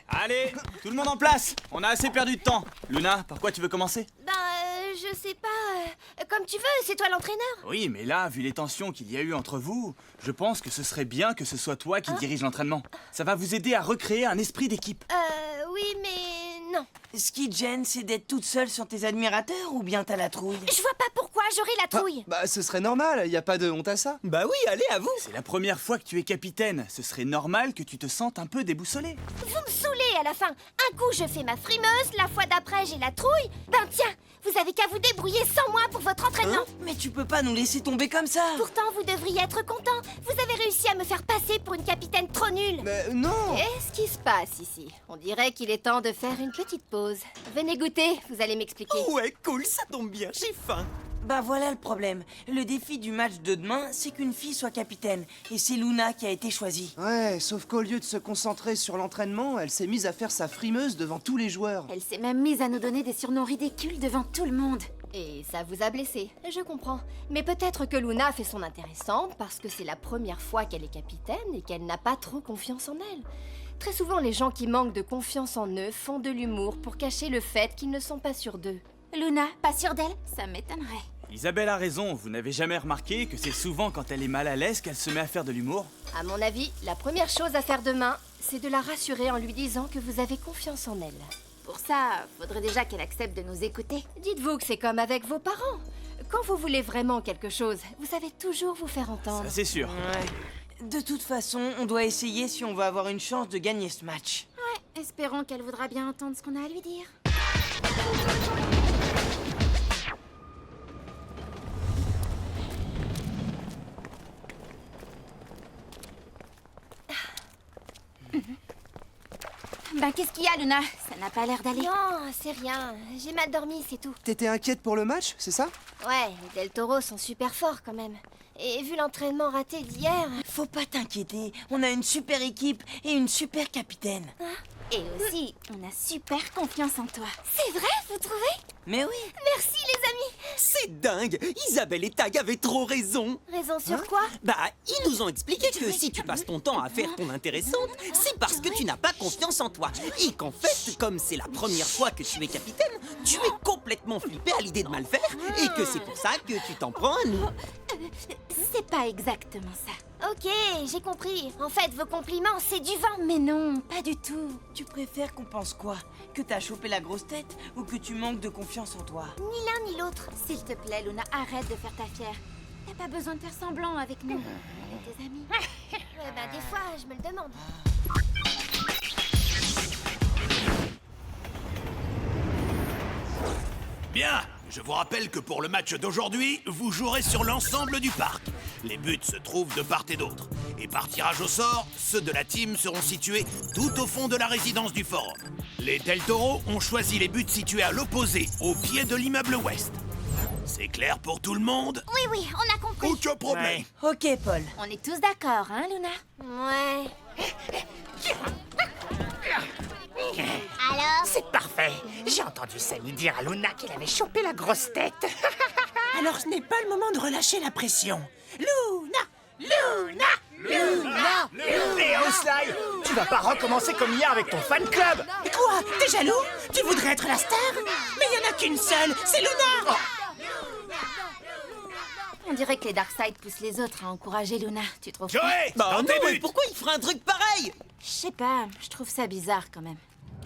Allez, tout le monde en place. On a assez perdu de temps. Luna, par quoi tu veux commencer? Ben, je sais pas. Comme tu veux, c'est toi l'entraîneur. Oui, mais là, vu les tensions qu'il y a eu entre vous, je pense que ce serait bien que ce soit toi qui dirige l'entraînement. Ça va vous aider à recréer un esprit d'équipe. Oui, mais non. Ce qui te gêne, c'est d'être toute seule sur tes admirateurs ou bien t'as la trouille? Je vois pas pourquoi j'aurais la trouille. Bah, ce serait normal, y a pas de honte à ça. Bah oui, allez, à vous. C'est la première fois que tu es capitaine. Ce serait normal que tu te sentes un peu déboussolé. Vous me saoulez à la fin. Un coup, je fais ma frimeuse, la fois d'après, j'ai la trouille. Ben tiens, vous avez qu'à vous débrouiller sans moi pour votre entraînement. Mais tu peux pas nous laisser tomber comme ça. Pourtant, vous devriez être content. Vous avez réussi à me faire passer pour une capitaine trop nulle. Mais non. Qu'est-ce qui se passe ici? On dirait qu'il est temps de faire une petite pause. Venez goûter, vous allez m'expliquer. Ouais, cool, ça tombe bien, j'ai faim. Bah voilà le problème. Le défi du match de demain, c'est qu'une fille soit capitaine. Et c'est Luna qui a été choisie. Ouais, sauf qu'au lieu de se concentrer sur l'entraînement, elle s'est mise à faire sa frimeuse devant tous les joueurs. Elle s'est même mise à nous donner des surnoms ridicules devant tout le monde. Et ça vous a blessé, je comprends. Mais peut-être que Luna fait son intéressante parce que c'est la première fois qu'elle est capitaine et qu'elle n'a pas trop confiance en elle. Très souvent, les gens qui manquent de confiance en eux font de l'humour pour cacher le fait qu'ils ne sont pas sûrs d'eux. Luna, pas sûre d'elle? Ça m'étonnerait. Isabelle a raison, vous n'avez jamais remarqué que c'est souvent quand elle est mal à l'aise qu'elle se met à faire de l'humour? À mon avis, la première chose à faire demain, c'est de la rassurer en lui disant que vous avez confiance en elle. Pour ça, faudrait déjà qu'elle accepte de nous écouter. Dites-vous que c'est comme avec vos parents. Quand vous voulez vraiment quelque chose, vous savez toujours vous faire entendre. Ça, c'est sûr. Ouais. De toute façon, on doit essayer si on veut avoir une chance de gagner ce match. Ouais, espérons qu'elle voudra bien entendre ce qu'on a à lui dire. Ben, qu'est-ce qu'il y a, Luna? Ça n'a pas l'air d'aller. Non, c'est rien. J'ai mal dormi, c'est tout. T'étais inquiète pour le match, c'est ça? Ouais, les Del Toro sont super forts quand même. Et vu l'entraînement raté d'hier... Faut pas t'inquiéter, on a une super équipe et une super capitaine. Et aussi, on a super confiance en toi. C'est vrai, vous trouvez? Mais oui. Merci, les amis. C'est dingue, Isabelle et Tag avaient trop raison. Raison sur quoi? Bah, ils nous ont expliqué que si tu passes ton temps à faire ton intéressante, c'est parce que tu n'as pas confiance en toi. Et qu'en fait, comme c'est la première fois que tu es capitaine, tu es complètement flippé à l'idée de mal faire et que c'est pour ça que tu t'en prends à nous. C'est pas exactement ça. Ok, j'ai compris. En fait, vos compliments, c'est du vent. Mais non, pas du tout. Tu préfères qu'on pense quoi? Que t'as chopé la grosse tête ou que tu manques de confiance en toi? Ni l'un ni l'autre. S'il te plaît, Luna, arrête de faire ta fière. T'as pas besoin de faire semblant avec nous. On est tes amis. Ouais, bah des fois, je me le demande. Bien, je vous rappelle que pour le match d'aujourd'hui, vous jouerez sur l'ensemble du parc. Les buts se trouvent de part et d'autre. Et par tirage au sort, ceux de la team seront situés tout au fond de la résidence du forum. Les Del Toro ont choisi les buts situés à l'opposé, au pied de l'immeuble ouest. C'est clair pour tout le monde? Oui, on a compris. Aucun problème. Ok, Paul. On est tous d'accord, hein, Luna? Ouais. Alors? C'est parfait. J'ai entendu Sammy dire à Luna qu'il avait chopé la grosse tête. Alors ce n'est pas le moment de relâcher la pression. Luna! Luna! Léo Sly, tu vas pas recommencer comme hier avec ton fan club. Quoi? T'es jaloux? Tu voudrais être la star? Mais il y en a qu'une seule, c'est Luna! On dirait que les Darkseid poussent les autres à encourager Luna, tu trouves pas? Joey, Bah dans non, tes mais buts. pourquoi il ferait un truc pareil? Je sais pas, je trouve ça bizarre quand même.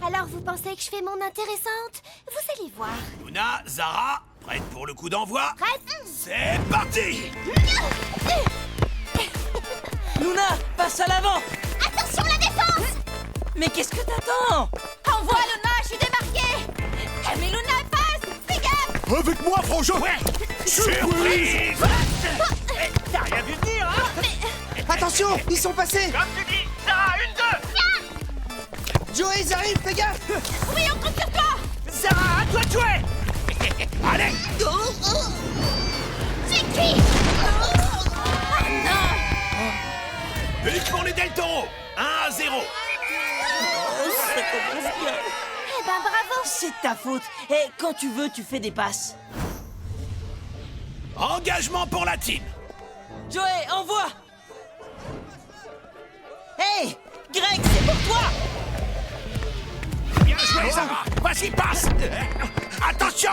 Alors vous pensez que je fais mon intéressante? Vous allez voir. Luna, Zara, prête pour le coup d'envoi? Prête? C'est parti. Luna, passe à l'avant! Attention la défense! Mais qu'est-ce que t'attends? Envoie Luna, je suis démarquée. Mais Luna passe, fais gaffe. Avec moi, frangin! Surprise. T'as rien vu venir, hein? Attention, ils sont passés. Comme tu dis, Zara, 1-2. Joey, ils arrivent, fais gaffe. Oui, on compte sur toi. Zara, à toi de jouer. Allez. J'ai qui? But pour les Del Toro. 1-0. Eh ben bravo! C'est de ta faute. Et quand tu veux, tu fais des passes. Engagement pour la team. Joey, envoie! Hey! Greg, c'est pour toi! Bien joué, Zara. Vas-y, passe. Attention.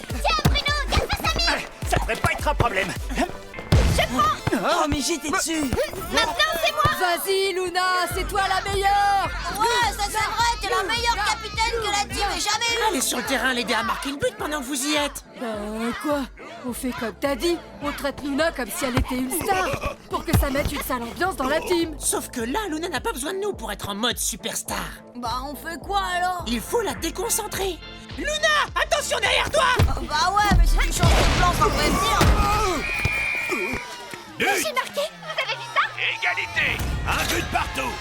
Tiens Bruno, garde face à Mick! Ça devrait pas être un problème. Oh, mais j'étais dessus! Maintenant c'est moi! Vas-y Luna, c'est toi la meilleure. Ouais, ça c'est vrai, t'es la meilleure capitaine que la team ait jamais eue. Allez sur le terrain l'aider à marquer le but pendant que vous y êtes! Quoi? On fait comme t'as dit. On traite Luna comme si elle était une star. Pour que ça mette une sale ambiance dans la team. Sauf que là, Luna n'a pas besoin de nous pour être en mode superstar. Bah on fait quoi alors? Il faut la déconcentrer. Luna, attention derrière toi! Bah ouais, mais si tu changes de plan sans prévenir. But. J'ai marqué! Vous avez vu ça? Égalité. Un but partout.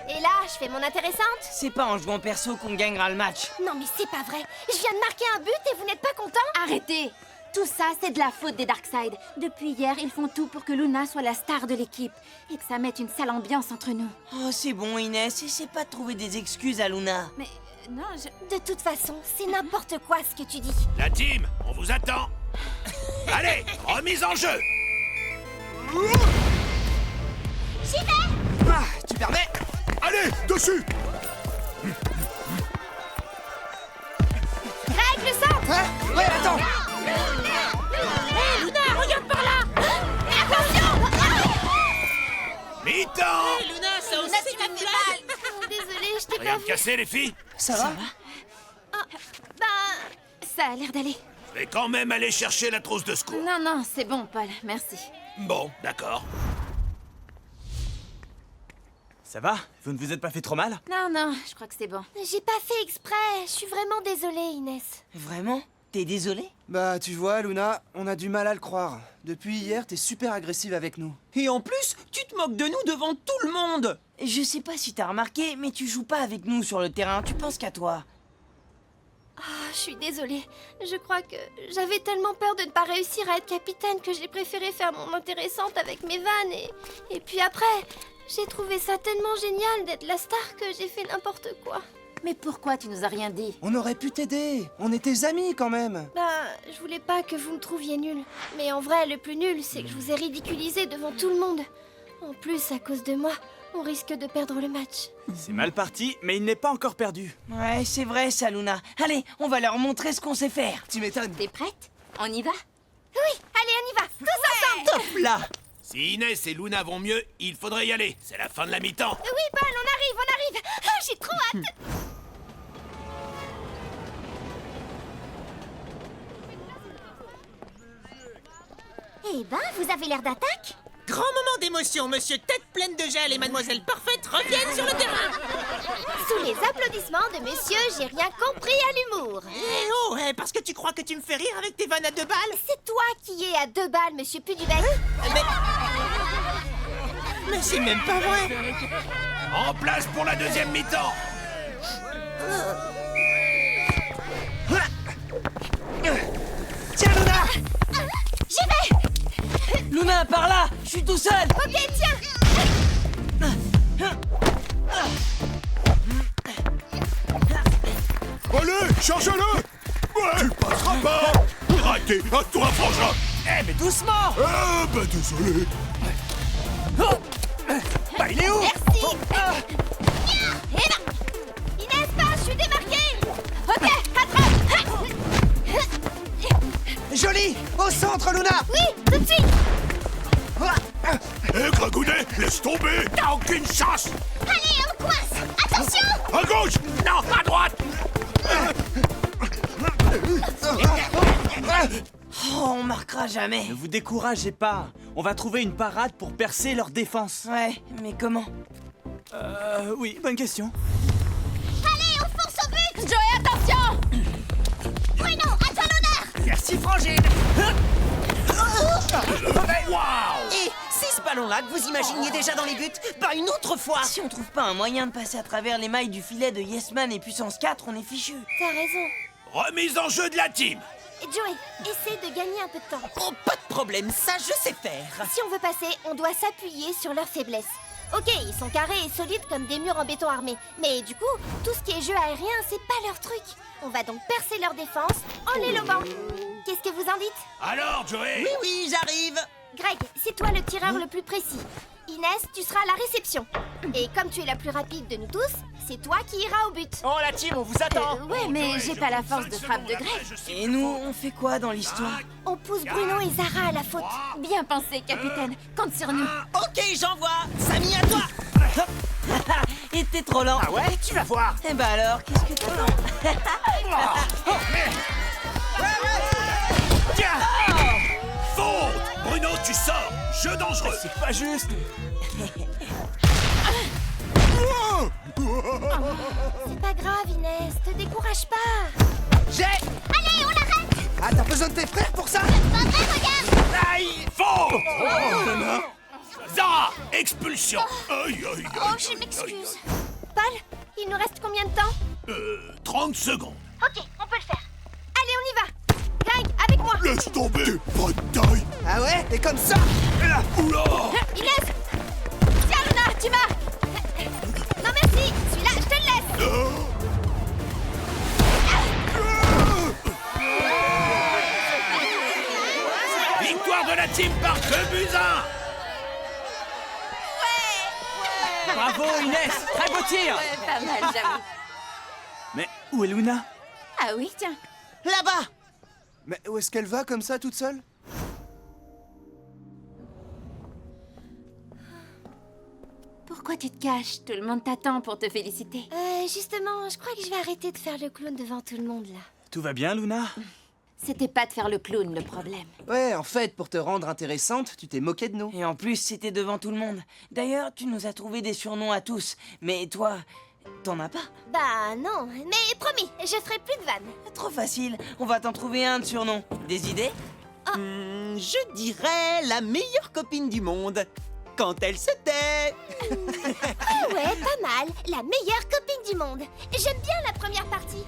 Et là, je fais mon intéressante? C'est pas en jouant perso qu'on gagnera le match. Non mais c'est pas vrai! Je viens de marquer un but et vous n'êtes pas content? Arrêtez. Tout ça, c'est de la faute des Darkseid. Depuis hier, ils font tout pour que Luna soit la star de l'équipe. Et que ça mette une sale ambiance entre nous. Oh, c'est bon, Inès, essaie pas de trouver des excuses à Luna. Mais non, De toute façon, c'est n'importe quoi ce que tu dis. La team, on vous attend. Allez, remise en jeu. J'y vais! Ah, tu permets? Allez, dessus! Greg, le centre! Hein? Ouais, attends. Hé, Luna, regarde par là! Attention! Mi-temps. Luna, ça aussi c'est une blague! Oh, désolée, je t'ai pas Rien de vu. cassé, les filles. Ça va? Ben, ça a l'air d'aller. Je vais quand même aller chercher la trousse de secours. Non, non, c'est bon, Paul. Merci. Bon, d'accord. Ça va? Vous ne vous êtes pas fait trop mal? Non, non, je crois que c'est bon. j'ai pas fait exprès. Je suis vraiment désolée, Inès. Vraiment? T'es désolé? Bah, tu vois, Luna, on a du mal à le croire. Depuis hier, t'es super agressive avec nous. Et en plus, tu te moques de nous devant tout le monde. Je sais pas si t'as remarqué, mais tu joues pas avec nous sur le terrain, tu penses qu'à toi. Je suis désolée. Je crois que j'avais tellement peur de ne pas réussir à être capitaine que j'ai préféré faire mon intéressante avec mes vannes et puis après, j'ai trouvé ça tellement génial d'être la star que j'ai fait n'importe quoi. Mais pourquoi tu nous as rien dit? On aurait pu t'aider. On est tes amis quand même. Je voulais pas que vous me trouviez nulle. Mais en vrai, le plus nul, c'est que je vous ai ridiculisé devant tout le monde. En plus, à cause de moi, on risque de perdre le match. C'est mal parti, mais il n'est pas encore perdu. Ouais, c'est vrai ça, Luna. Allez, on va leur montrer ce qu'on sait faire. Tu m'étonnes. T'es prête? On y va? Oui, allez, on y va, tous ensemble. Top là! Si Inès et Luna vont mieux, il faudrait y aller. C'est la fin de la mi-temps. Oui, Paul, on arrive. J'ai trop hâte. Eh ben, vous avez l'air d'attaque. Grand moment d'émotion, monsieur Tête pleine de gel et mademoiselle Parfaite reviennent sur le terrain! Sous les applaudissements de monsieur, j'ai rien compris à l'humour. Parce que tu crois que tu me fais rire avec tes vannes à 2 balles? C'est toi qui es à 2 balles, monsieur Pudubec. Mais c'est même pas vrai! En place pour la deuxième mi-temps. Tiens, Luna! J'y vais. Luna, par là! Je suis tout seul! Ok, tiens. Allez, charge-le! Ouais, tu passeras pas! Raté, à toi, frangin! Eh, mais doucement! Ah, bah désolé! Bah, il est où? Merci. Et là. Inès, passe, je suis démarquée. Ok, attrape. Joli! Au centre, Luna! Oui, tout de suite. Hé, Gragounet, laisse tomber! T'as aucune chance! Allez, on coince. Attention. À gauche! Non, à droite! Oh, on marquera jamais. Ne vous découragez pas. On va trouver une parade pour percer leur défense. Ouais, mais comment? Oui, bonne question. Allez, on fonce au but. Joey, attention. Bruno, à toi l'honneur. Merci, Frangine. Et si ce ballon-là que vous imaginiez déjà dans les buts, bah une autre fois. Si on trouve pas un moyen de passer à travers les mailles du filet de Yesman et puissance 4, on est fichu. T'as raison. Remise en jeu de la team! Joey, essaie de gagner un peu de temps. Oh, pas de problème, ça je sais faire. Si on veut passer, on doit s'appuyer sur leurs faiblesses. Ok, ils sont carrés et solides comme des murs en béton armé. Mais du coup, tout ce qui est jeu aérien, c'est pas leur truc. On va donc percer leur défense en les lobant. Qu'est-ce que vous en dites? Alors, Joey? Oui, oui, j'arrive. Greg, c'est toi le tireur le plus précis. Inès, tu seras à la réception. Et comme tu es la plus rapide de nous tous, c'est toi qui iras au but. Oh, la team, on vous attend. Ouais, mais j'ai pas la force de frappe de Greg. Et nous, on fait quoi dans l'histoire? On pousse Bruno et Zara à la faute. Bien pensé, capitaine. Compte sur nous. Ok, j'envoie. Samy, à toi. Et t'es trop lent. Ah ouais, tu vas voir. Eh bah alors, qu'est-ce que t'attends? Tiens. Faute! Bruno, tu sors! Jeu dangereux! C'est pas juste. C'est pas grave, Inès. Te décourage pas. J'ai... Allez, on l'arrête. Ah, t'as besoin de tes frères pour ça? Pas vrai, regarde. Aïe! Faute! Zara! Expulsion! Aïe, aïe, aïe, Oh, aïe, je aïe, m'excuse. Paul, il nous reste combien de temps? 30 secondes. Ok, on peut le faire. Allez, on y va. Greg, avec moi. Laisse tomber! Pas de taille! Ah ouais? Et comme ça? Oula! Inès. Tiens, Luna, tu marques. Non, merci. Celui-là, je te le laisse. Victoire de la team par 2-1! Bravo, Inès. Très beau tir. Pas mal, j'avoue. Mais où est Luna? Ah oui, tiens. Là-bas. Mais où est-ce qu'elle va comme ça, toute seule? Pourquoi tu te caches? Tout le monde t'attend pour te féliciter. Justement, je crois que je vais arrêter de faire le clown devant tout le monde, là. Tout va bien, Luna? C'était pas de faire le clown, le problème. Ouais, en fait, pour te rendre intéressante, tu t'es moqué de nous. Et en plus, c'était devant tout le monde. D'ailleurs, tu nous as trouvé des surnoms à tous. Mais toi, t'en as pas? Bah non, mais promis, je ferai plus de vannes. Trop facile. On va t'en trouver un de surnom. Des idées? Je dirais la meilleure copine du monde. Quand elle se tait. Ouais, pas mal. La meilleure copine du monde. J'aime bien la première partie.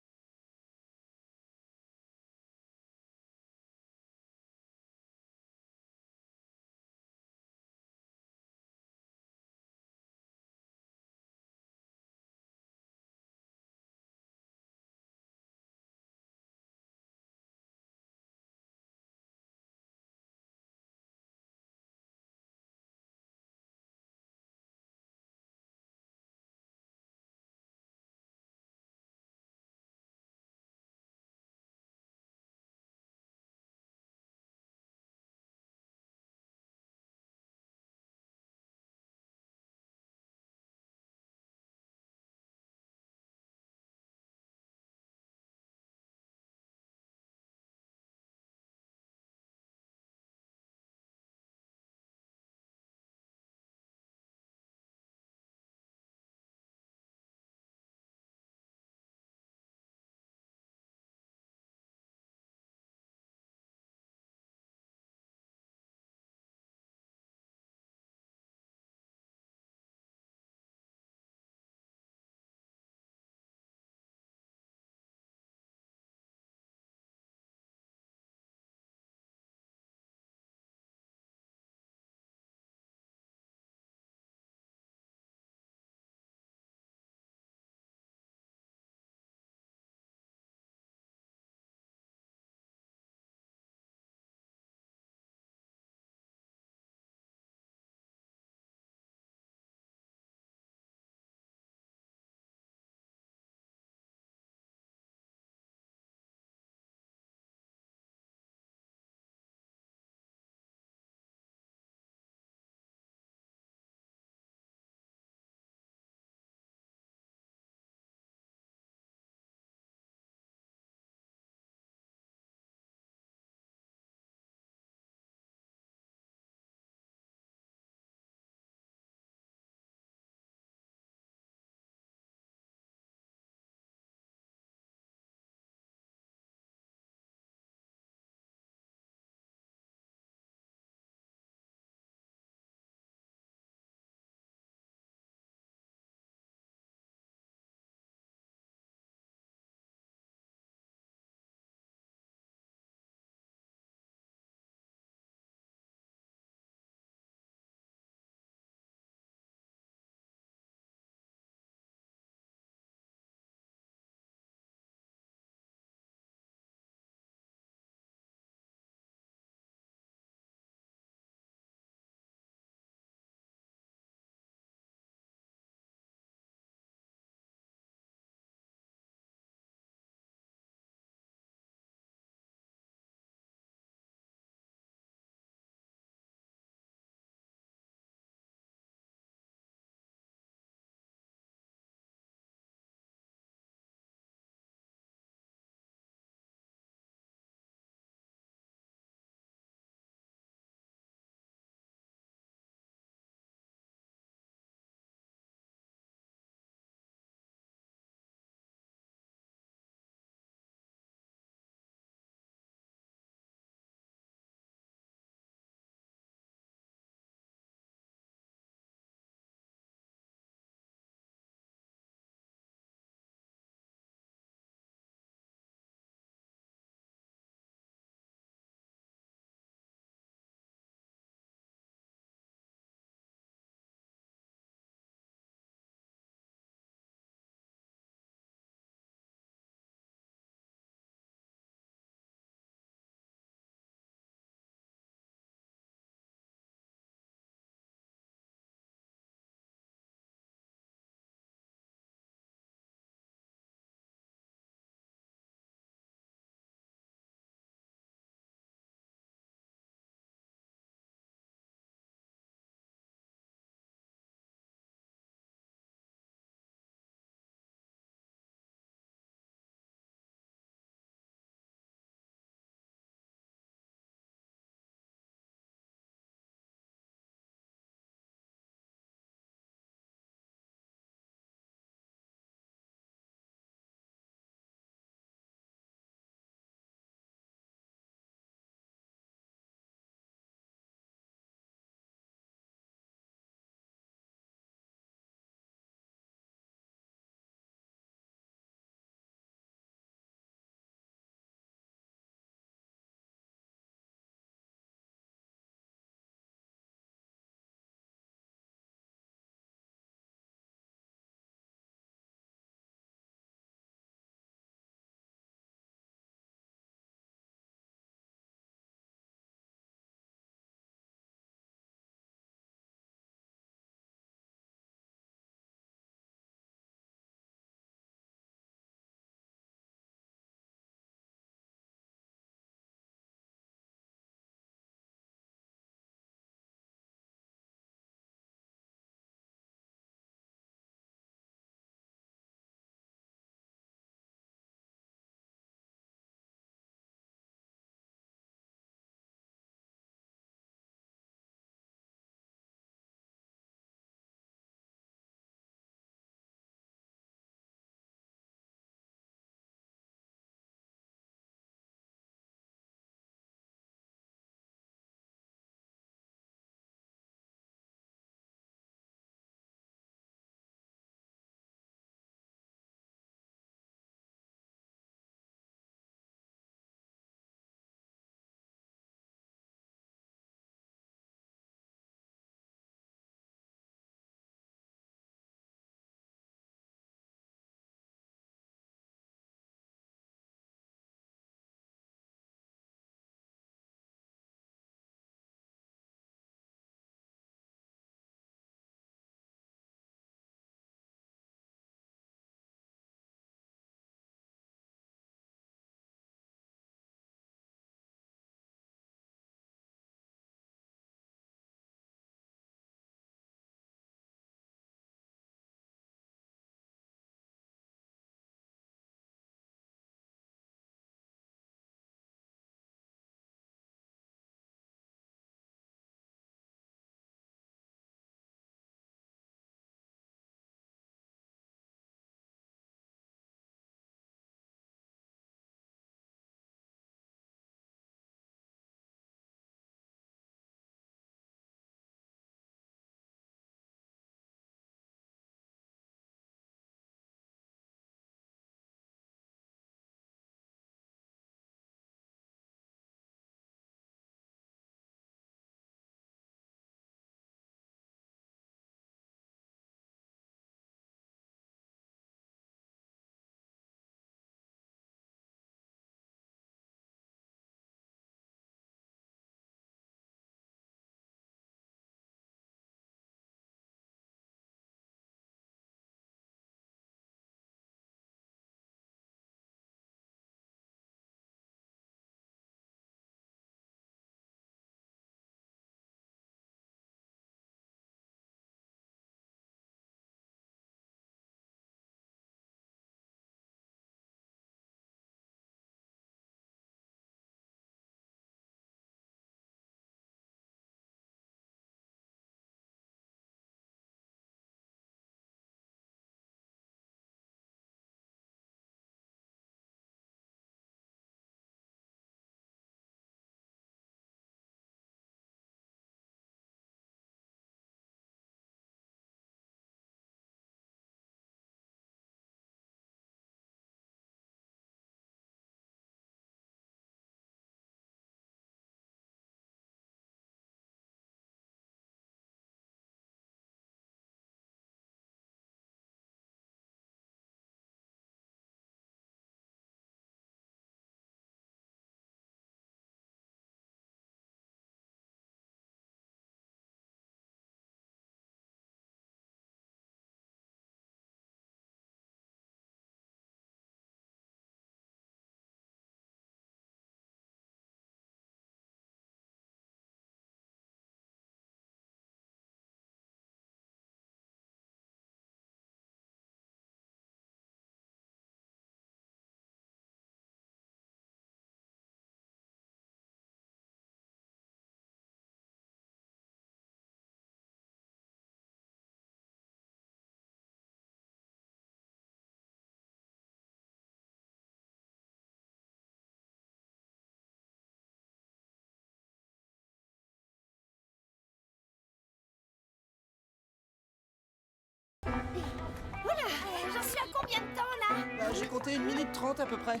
J'ai compté 1 minute 30 à peu près.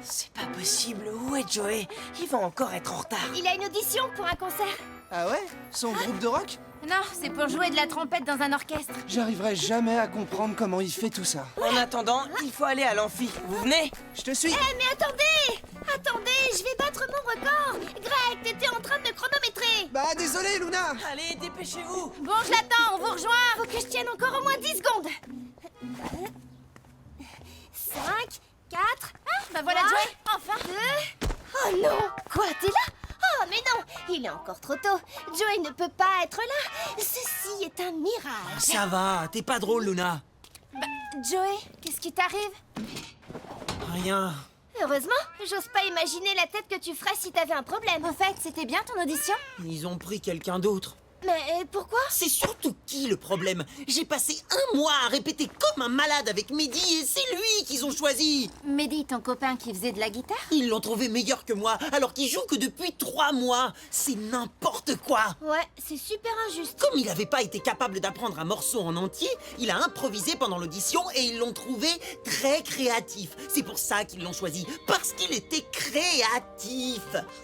C'est pas possible. Où est Joey? Il va encore être en retard. Il a une audition pour un concert. Ah ouais? Son groupe de rock? Non, c'est pour jouer de la trompette dans un orchestre. J'arriverai jamais à comprendre comment il fait tout ça. En attendant, il faut aller à l'amphi. Vous venez? Je te suis. Eh, mais attendez! Attendez, je vais battre mon record. Greg, t'étais en train de chronométrer. Bah désolé Luna. Allez, dépêchez-vous. Bon, je l'attends, on vous rejoint. Faut que je tienne encore au moins 10 secondes. 5, 4... Ah, bah voilà Joey, enfin 2... Oh non! Quoi, t'es là? Oh, mais non! Il est encore trop tôt. Joey ne peut pas être là. Ceci est un mirage. Ça va, t'es pas drôle, Luna. Bah, Joey, qu'est-ce qui t'arrive? Rien. Heureusement, j'ose pas imaginer la tête que tu ferais si t'avais un problème. En fait, c'était bien ton audition? Ils ont pris quelqu'un d'autre. Mais pourquoi? C'est surtout qui le problème? J'ai passé 1 mois à répéter comme un malade avec Mehdi et c'est lui qu'ils ont choisi. Mehdi, ton copain qui faisait de la guitare? Ils l'ont trouvé meilleur que moi alors qu'il joue que depuis 3 mois. C'est n'importe quoi. Ouais, c'est super injuste. Comme il n'avait pas été capable d'apprendre un morceau en entier, il a improvisé pendant l'audition et ils l'ont trouvé très créatif. C'est pour ça qu'ils l'ont choisi, parce qu'il était créatif.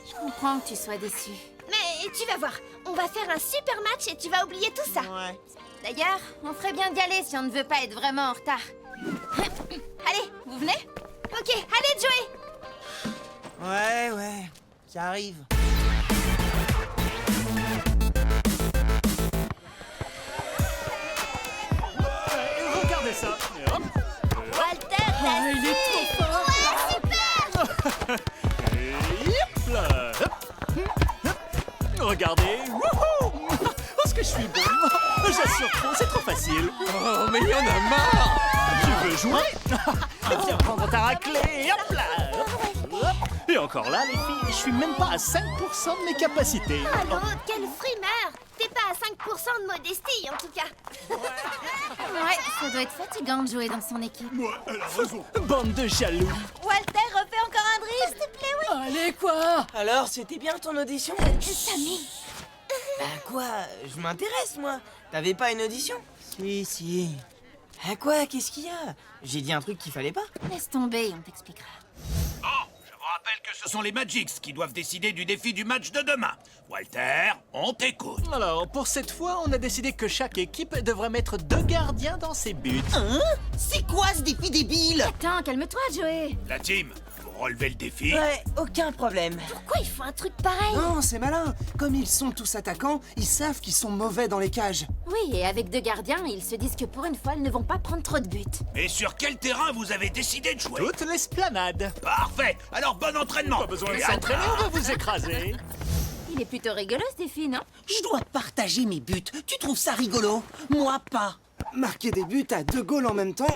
Je comprends que tu sois déçu. Mais tu vas voir, on va faire un super match et tu vas oublier tout ça. Ouais. D'ailleurs, on ferait bien d'y aller si on ne veut pas être vraiment en retard. Allez, vous venez? Ok, allez Joey! Ouais, j'arrive. Regardez ça. Hop. Walter, t'as il est trop fort. Ouais, super! Et hop là. Hop. Regardez. Wouhou. Oh, ce que je suis bon. J'assure trop, c'est trop facile. Oh, mais il y en a marre. Tu veux jouer? Viens prendre ta raclée. Hop là. Hop. Et encore là, les filles, je suis même pas à 5% de mes capacités. Oh non, quel frimeur! T'es pas à 5% de modestie, en tout cas. Ouais, ça doit être fatigant de jouer dans son équipe. Ouais, elle a raison. Bande de jaloux. Walter, refais encore un drill, s'il te plaît, oui. Allez, quoi? Alors, c'était bien ton audition? Samy. Bah quoi? Je m'intéresse, moi. T'avais pas une audition? Si. Ah quoi? Qu'est-ce qu'il y a? J'ai dit un truc qu'il fallait pas? Laisse tomber, on t'expliquera. Bon, je vous rappelle que ce sont les Magics qui doivent décider du défi du match de demain. Walter, on t'écoute. Alors, pour cette fois, on a décidé que chaque équipe devrait mettre 2 gardiens dans ses buts. Hein? C'est quoi ce défi débile? Attends, calme-toi, Joey. La team, vous relevez le défi? Ouais, aucun problème. Pourquoi il faut un truc pareil? Non, c'est malin. Comme ils sont tous attaquants, ils savent qu'ils sont mauvais dans les cages. Oui, et avec 2 gardiens, ils se disent que pour une fois, ils ne vont pas prendre trop de buts. Et sur quel terrain vous avez décidé de jouer? Toute l'esplanade. Parfait. Alors bon entraînement. Pas besoin de Et s'entraîner, attends. on va vous écraser. Il est plutôt rigolo, ce défi, non? Je dois partager mes buts. Tu trouves ça rigolo? Moi, pas. Marquer des buts à 2 goals en même temps,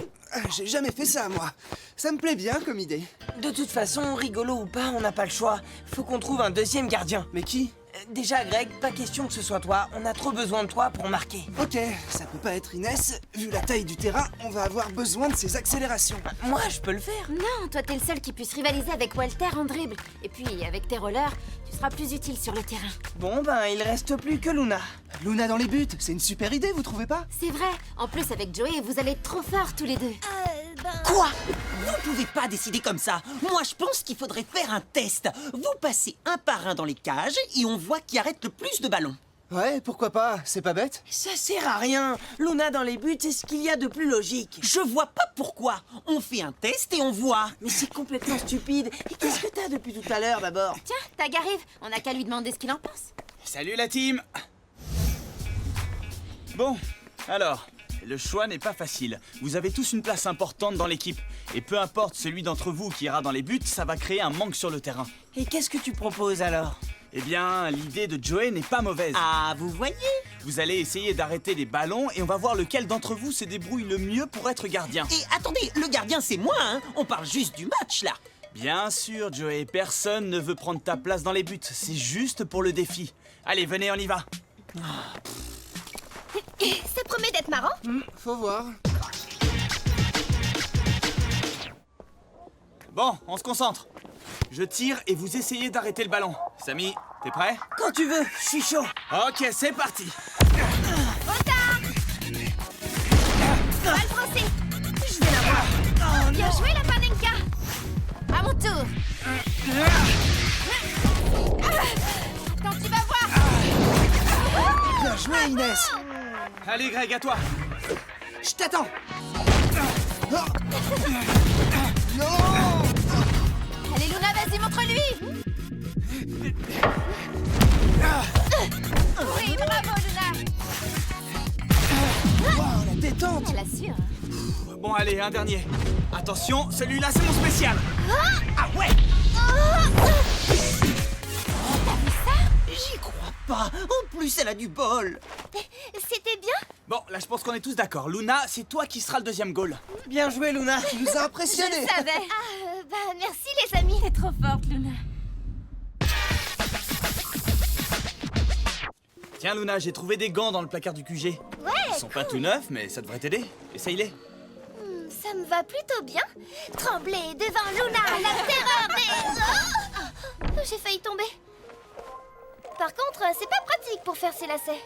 j'ai jamais fait ça, moi. Ça me plaît bien comme idée. De toute façon, rigolo ou pas, on n'a pas le choix. Faut qu'on trouve un 2e gardien. Mais qui? Déjà, Greg, pas question que ce soit toi. On a trop besoin de toi pour marquer. Ok, ça peut pas être Inès. Vu la taille du terrain, on va avoir besoin de ses accélérations. Moi, je peux le faire. Non, toi, t'es le seul qui puisse rivaliser avec Walter en dribble. Et puis, avec tes rollers, tu seras plus utile sur le terrain. Bon, ben, il reste plus que Luna. Luna dans les buts, c'est une super idée, vous trouvez pas? C'est vrai. En plus, avec Joey, vous allez être trop forts tous les deux. Quoi? Vous pouvez pas décider comme ça. Moi, je pense qu'il faudrait faire un test. Vous passez un par un dans les cages et on voit qui arrête le plus de ballons. Ouais, pourquoi pas, c'est pas bête. Ça sert à rien. Luna dans les buts, c'est ce qu'il y a de plus logique. Je vois pas pourquoi. On fait un test et on voit. Mais c'est complètement stupide. Et qu'est-ce que t'as depuis tout à l'heure, d'abord? Tiens, Tag arrive. On n'a qu'à lui demander ce qu'il en pense. Salut la team. Bon, alors, le choix n'est pas facile. Vous avez tous une place importante dans l'équipe. Et peu importe celui d'entre vous qui ira dans les buts, ça va créer un manque sur le terrain. Et qu'est-ce que tu proposes alors? Eh bien, l'idée de Joey n'est pas mauvaise. Ah, vous voyez? Vous allez essayer d'arrêter les ballons et on va voir lequel d'entre vous se débrouille le mieux pour être gardien. Et attendez, le gardien c'est moi, hein. On parle juste du match là. Bien sûr, Joey, personne ne veut prendre ta place dans les buts. C'est juste pour le défi. Allez, venez, on y va. Ça promet d'être marrant. Faut voir. Bon, on se concentre. Je tire et vous essayez d'arrêter le ballon. Samy, t'es prêt? Quand tu veux, je suis chaud. Ok, c'est parti. Retard. Balle français. Je vais l'avoir. Bien joué, la Panenka. À mon tour. Quand tu vas voir. Bien joué, Inès. Allez, Greg, à toi. Je t'attends. Allez, Luna, vas-y, montre-lui. Oui, bravo, Luna. Wow, la détente. Elle assure. Hein. Bon, allez, un dernier. Attention, celui-là, c'est mon spécial. Ah ouais! Ça, J'y crois pas. En plus, elle a du bol. c'était bien. Bon, là, je pense qu'on est tous d'accord. Luna, c'est toi qui seras le deuxième goal. Bien joué, Luna. Tu nous as Je impressionnés. le savais. Merci, les amis. T'es trop forte, Luna. Tiens, Luna, j'ai trouvé des gants dans le placard du QG. Ouais, Ils sont pas tout neufs, mais ça devrait t'aider. Essaye-les. ça me va plutôt bien. Trembler devant Luna, la terreur des... Oh, j'ai failli tomber. Par contre, c'est pas pratique pour faire ses lacets.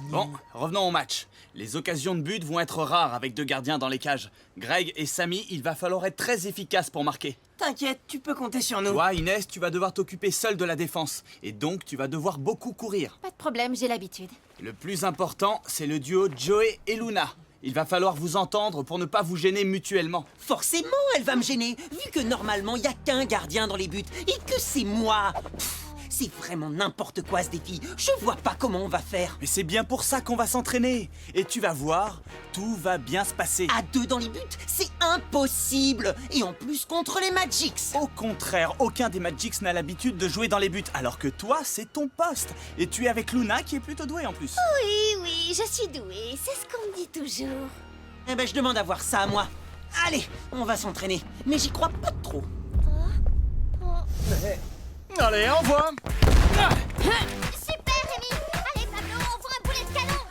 Bon, revenons au match. Les occasions de but vont être rares avec deux gardiens dans les cages. Greg et Samy, il va falloir être très efficaces pour marquer. T'inquiète, tu peux compter sur nous. Toi, Inès, tu vas devoir t'occuper seule de la défense. Et donc, tu vas devoir beaucoup courir. Pas de problème, j'ai l'habitude. Le plus important, c'est le duo Joey et Luna. Il va falloir vous entendre pour ne pas vous gêner mutuellement. Forcément, elle va me gêner, vu que normalement, il y a qu'un gardien dans les buts, et que c'est moi. C'est vraiment n'importe quoi ce défi. Je vois pas comment on va faire. Mais c'est bien pour ça qu'on va s'entraîner. Et tu vas voir, tout va bien se passer. À deux dans les buts, c'est impossible. Et en plus contre les Magics. Au contraire, aucun des Magics n'a l'habitude de jouer dans les buts, alors que toi, c'est ton poste. Et tu es avec Luna qui est plutôt douée en plus. Oui, je suis douée. C'est ce qu'on me dit toujours. Eh ben, je demande à voir ça à moi. Allez, on va s'entraîner. Mais j'y crois pas trop. Allez, envoie. Super, Rémi. Allez, Pablo, envoie un boulet de canon.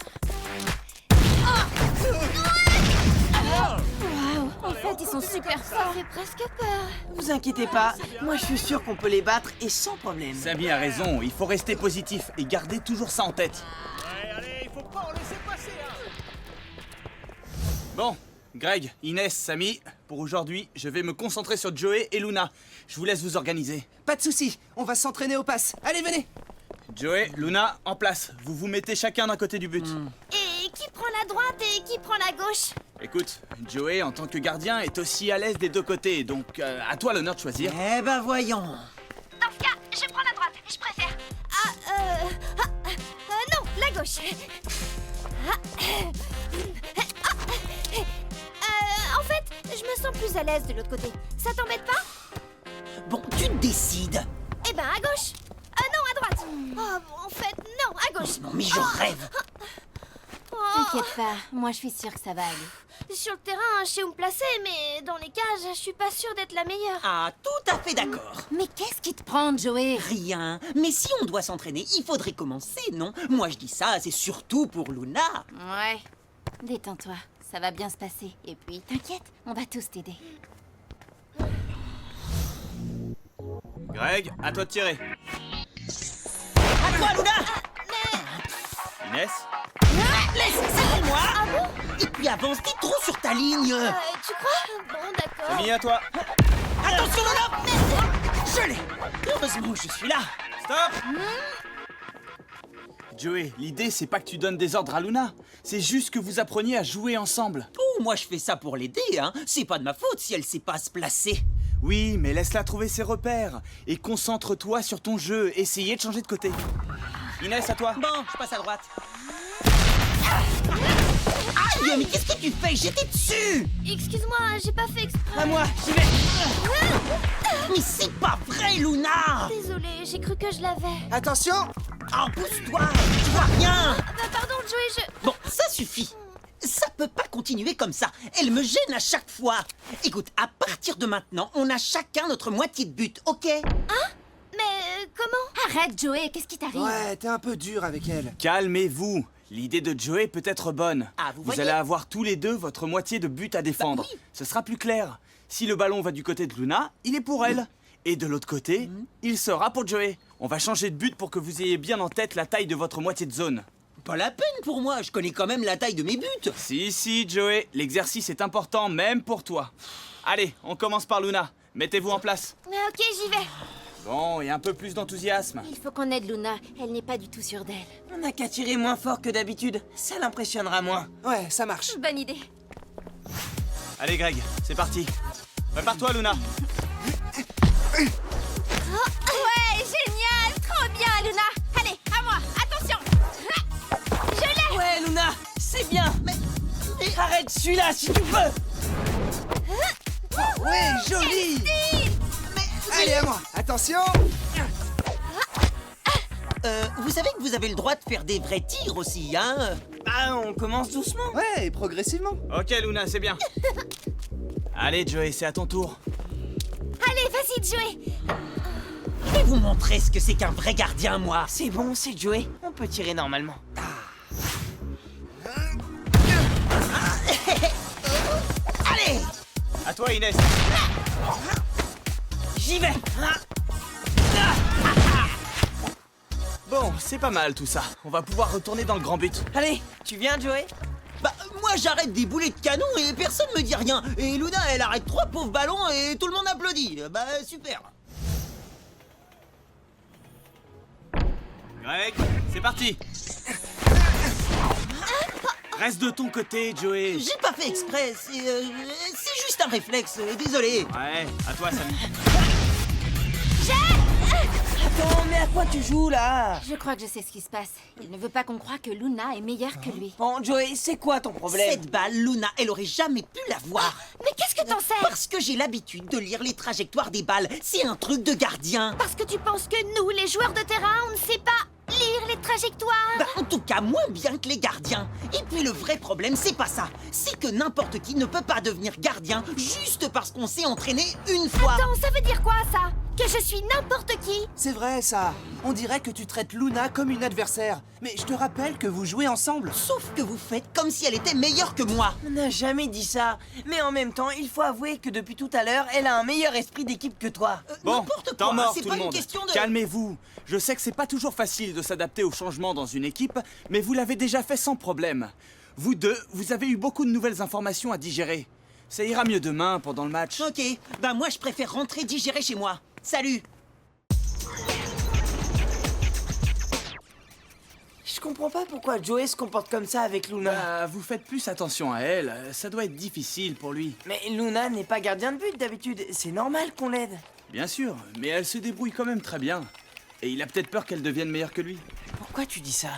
Waouh, en fait, ils sont super forts. Ça fait presque peur. Vous inquiétez pas, moi je suis sûr qu'on peut les battre et sans problème. Samy a raison, il faut rester positif et garder toujours ça en tête. Ouais, allez, il faut pas en laisser passer, hein. Bon, Greg, Inès, Samy, pour aujourd'hui, je vais me concentrer sur Joey et Luna. Je vous laisse vous organiser. Pas de soucis, on va s'entraîner au pass. Allez, venez. Joey, Luna, en place. Vous vous mettez chacun d'un côté du but. Et qui prend la droite et qui prend la gauche? Écoute, Joey, en tant que gardien, est aussi à l'aise des deux côtés, donc à toi l'honneur de choisir. Eh ben, voyons. Dans ce cas, je prends la droite. Je préfère. Non, la gauche. En fait, je me sens plus à l'aise de l'autre côté. Ça t'embête pas? Bon, tu décides. Eh ben, à gauche. Non, à droite. Oh, en fait, non, à gauche. Non, mais je rêve. T'inquiète pas, moi je suis sûre que ça va aller. Sur le terrain, je sais où me placer, mais dans les cages, je suis pas sûre d'être la meilleure. Ah, tout à fait d'accord. Mais qu'est-ce qui te prend, Joey? Rien. Mais si on doit s'entraîner, il faudrait commencer, non? Moi, je dis ça, c'est surtout pour Luna. Ouais. Détends-toi, ça va bien se passer. Et puis, t'inquiète, on va tous t'aider. Greg, à toi de tirer. À toi, Luna. Inès, Laisse, c'est moi. Ah bon? Et puis avance, t'es trop sur ta ligne. Tu crois? Bon, d'accord. Samy, à toi. Attention, Luna. Je l'ai. Heureusement que je suis là. Stop. Joey, l'idée c'est pas que tu donnes des ordres à Luna, c'est juste que vous appreniez à jouer ensemble. Oh, moi je fais ça pour l'aider, hein. C'est pas de ma faute si elle sait pas se placer. Oui, mais laisse-la trouver ses repères et concentre-toi sur ton jeu, essayez de changer de côté. Inès, à toi. Bon, je passe à droite. Aïe, mais qu'est-ce que tu fais? J'étais dessus. Excuse-moi, j'ai pas fait exprès. À moi, j'y vais. Mais c'est pas vrai, Luna. Désolée, j'ai cru que je l'avais. Attention. Oh, pousse-toi. Tu vois rien. Pardon, Joey, Bon, ça suffit. Ça peut pas continuer comme ça. Elle me gêne à chaque fois. Écoute, à partir de maintenant, on a chacun notre moitié de but, ok? Mais comment? Arrête, Joey, qu'est-ce qui t'arrive? Ouais, t'es un peu dur avec elle. Calmez-vous. L'idée de Joey peut être bonne. Ah, vous voyez allez avoir tous les deux votre moitié de but à défendre. Bah oui. Ce sera plus clair. Si le ballon va du côté de Luna, il est pour elle. Et de l'autre côté, il sera pour Joey. On va changer de but pour que vous ayez bien en tête la taille de votre moitié de zone. Pas la peine pour moi, je connais quand même la taille de mes buts. Si, Joey, l'exercice est important même pour toi. Allez, on commence par Luna. Mettez-vous en place. Ok, j'y vais. Bon, et un peu plus d'enthousiasme. Il faut qu'on aide Luna. Elle n'est pas du tout sûre d'elle. On n'a qu'à tirer moins fort que d'habitude. Ça l'impressionnera moins. Ouais, ça marche. Bonne idée. Allez, Greg, c'est parti. Prépare-toi, Luna. Ouais, génial. Trop bien, Luna. Allez, à moi. Attention. Je l'ai. Ouais, Luna, c'est bien. Mais arrête celui-là si tu peux. Ouais, joli. Allez, à moi. Attention. Vous savez que vous avez le droit de faire des vrais tirs aussi, hein? Bah, on commence doucement. Ouais, et progressivement. Ok, Luna, c'est bien. Allez, Joey, c'est à ton tour. Allez, vas-y, Joey. Je vais vous montrer ce que c'est qu'un vrai gardien, moi. C'est bon, c'est Joey. On peut tirer normalement. Allez! À toi, Inès. J'y vais! Bon, c'est pas mal tout ça. On va pouvoir retourner dans le grand but. Allez, tu viens, Joey? Bah, moi j'arrête des boulets de canon et personne me dit rien. Et Luna, elle arrête 3 pauvres ballons et tout le monde applaudit. Bah, super. Greg, c'est parti. Reste de ton côté, Joey. J'ai pas fait exprès, c'est juste un réflexe, désolé. Ouais, à toi, Samy. Attends, mais à quoi tu joues là? Je crois que je sais ce qui se passe. Il ne veut pas qu'on croie que Luna est meilleure que lui. Bon, Joey, c'est quoi ton problème? Cette balle, Luna, elle aurait jamais pu l'avoir. Mais qu'est-ce que t'en sais? Parce que j'ai l'habitude de lire les trajectoires des balles. C'est un truc de gardien. Parce que tu penses que nous, les joueurs de terrain, on ne sait pas lire les trajectoires? Bah, en tout cas, moins bien que les gardiens. Et puis le vrai problème, c'est pas ça. C'est que n'importe qui ne peut pas devenir gardien juste parce qu'on s'est entraîné une fois. Attends, ça veut dire quoi, ça? Que je suis n'importe qui? C'est vrai, ça. On dirait que tu traites Luna comme une adversaire. Mais je te rappelle que vous jouez ensemble. Sauf que vous faites comme si elle était meilleure que moi. On n'a jamais dit ça. Mais en même temps, il faut avouer que depuis tout à l'heure, elle a un meilleur esprit d'équipe que toi. Bon, N'importe temps quoi, mort c'est tout pas le une monde. question de... Calmez-vous. Je sais que c'est pas toujours facile de s'adapter aux changements dans une équipe, mais vous l'avez déjà fait sans problème. Vous deux, vous avez eu beaucoup de nouvelles informations à digérer. Ça ira mieux demain pendant le match. Ok, bah moi je préfère rentrer digérer chez moi. Salut. Je comprends pas pourquoi Joey se comporte comme ça avec Luna. Bah, vous faites plus attention à elle. Ça doit être difficile pour lui. Mais Luna n'est pas gardien de but d'habitude. C'est normal qu'on l'aide. Bien sûr, mais elle se débrouille quand même très bien. Et il a peut-être peur qu'elle devienne meilleure que lui. Pourquoi tu dis ça?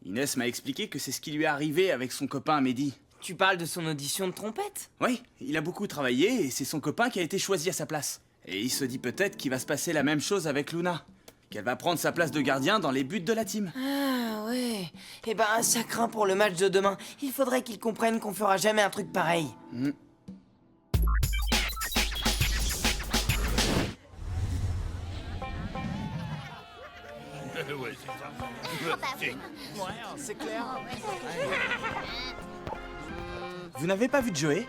Inès m'a expliqué que c'est ce qui lui est arrivé avec son copain Mehdi. Tu parles de son audition de trompette? Oui, il a beaucoup travaillé et c'est son copain qui a été choisi à sa place. Et il se dit peut-être qu'il va se passer la même chose avec Luna. Qu'elle va prendre sa place de gardien dans les buts de la team. Ah ouais. Eh ben, ça craint pour le match de demain. Il faudrait qu'ils comprennent qu'on fera jamais un truc pareil. C'est clair. Vous n'avez pas vu Joey?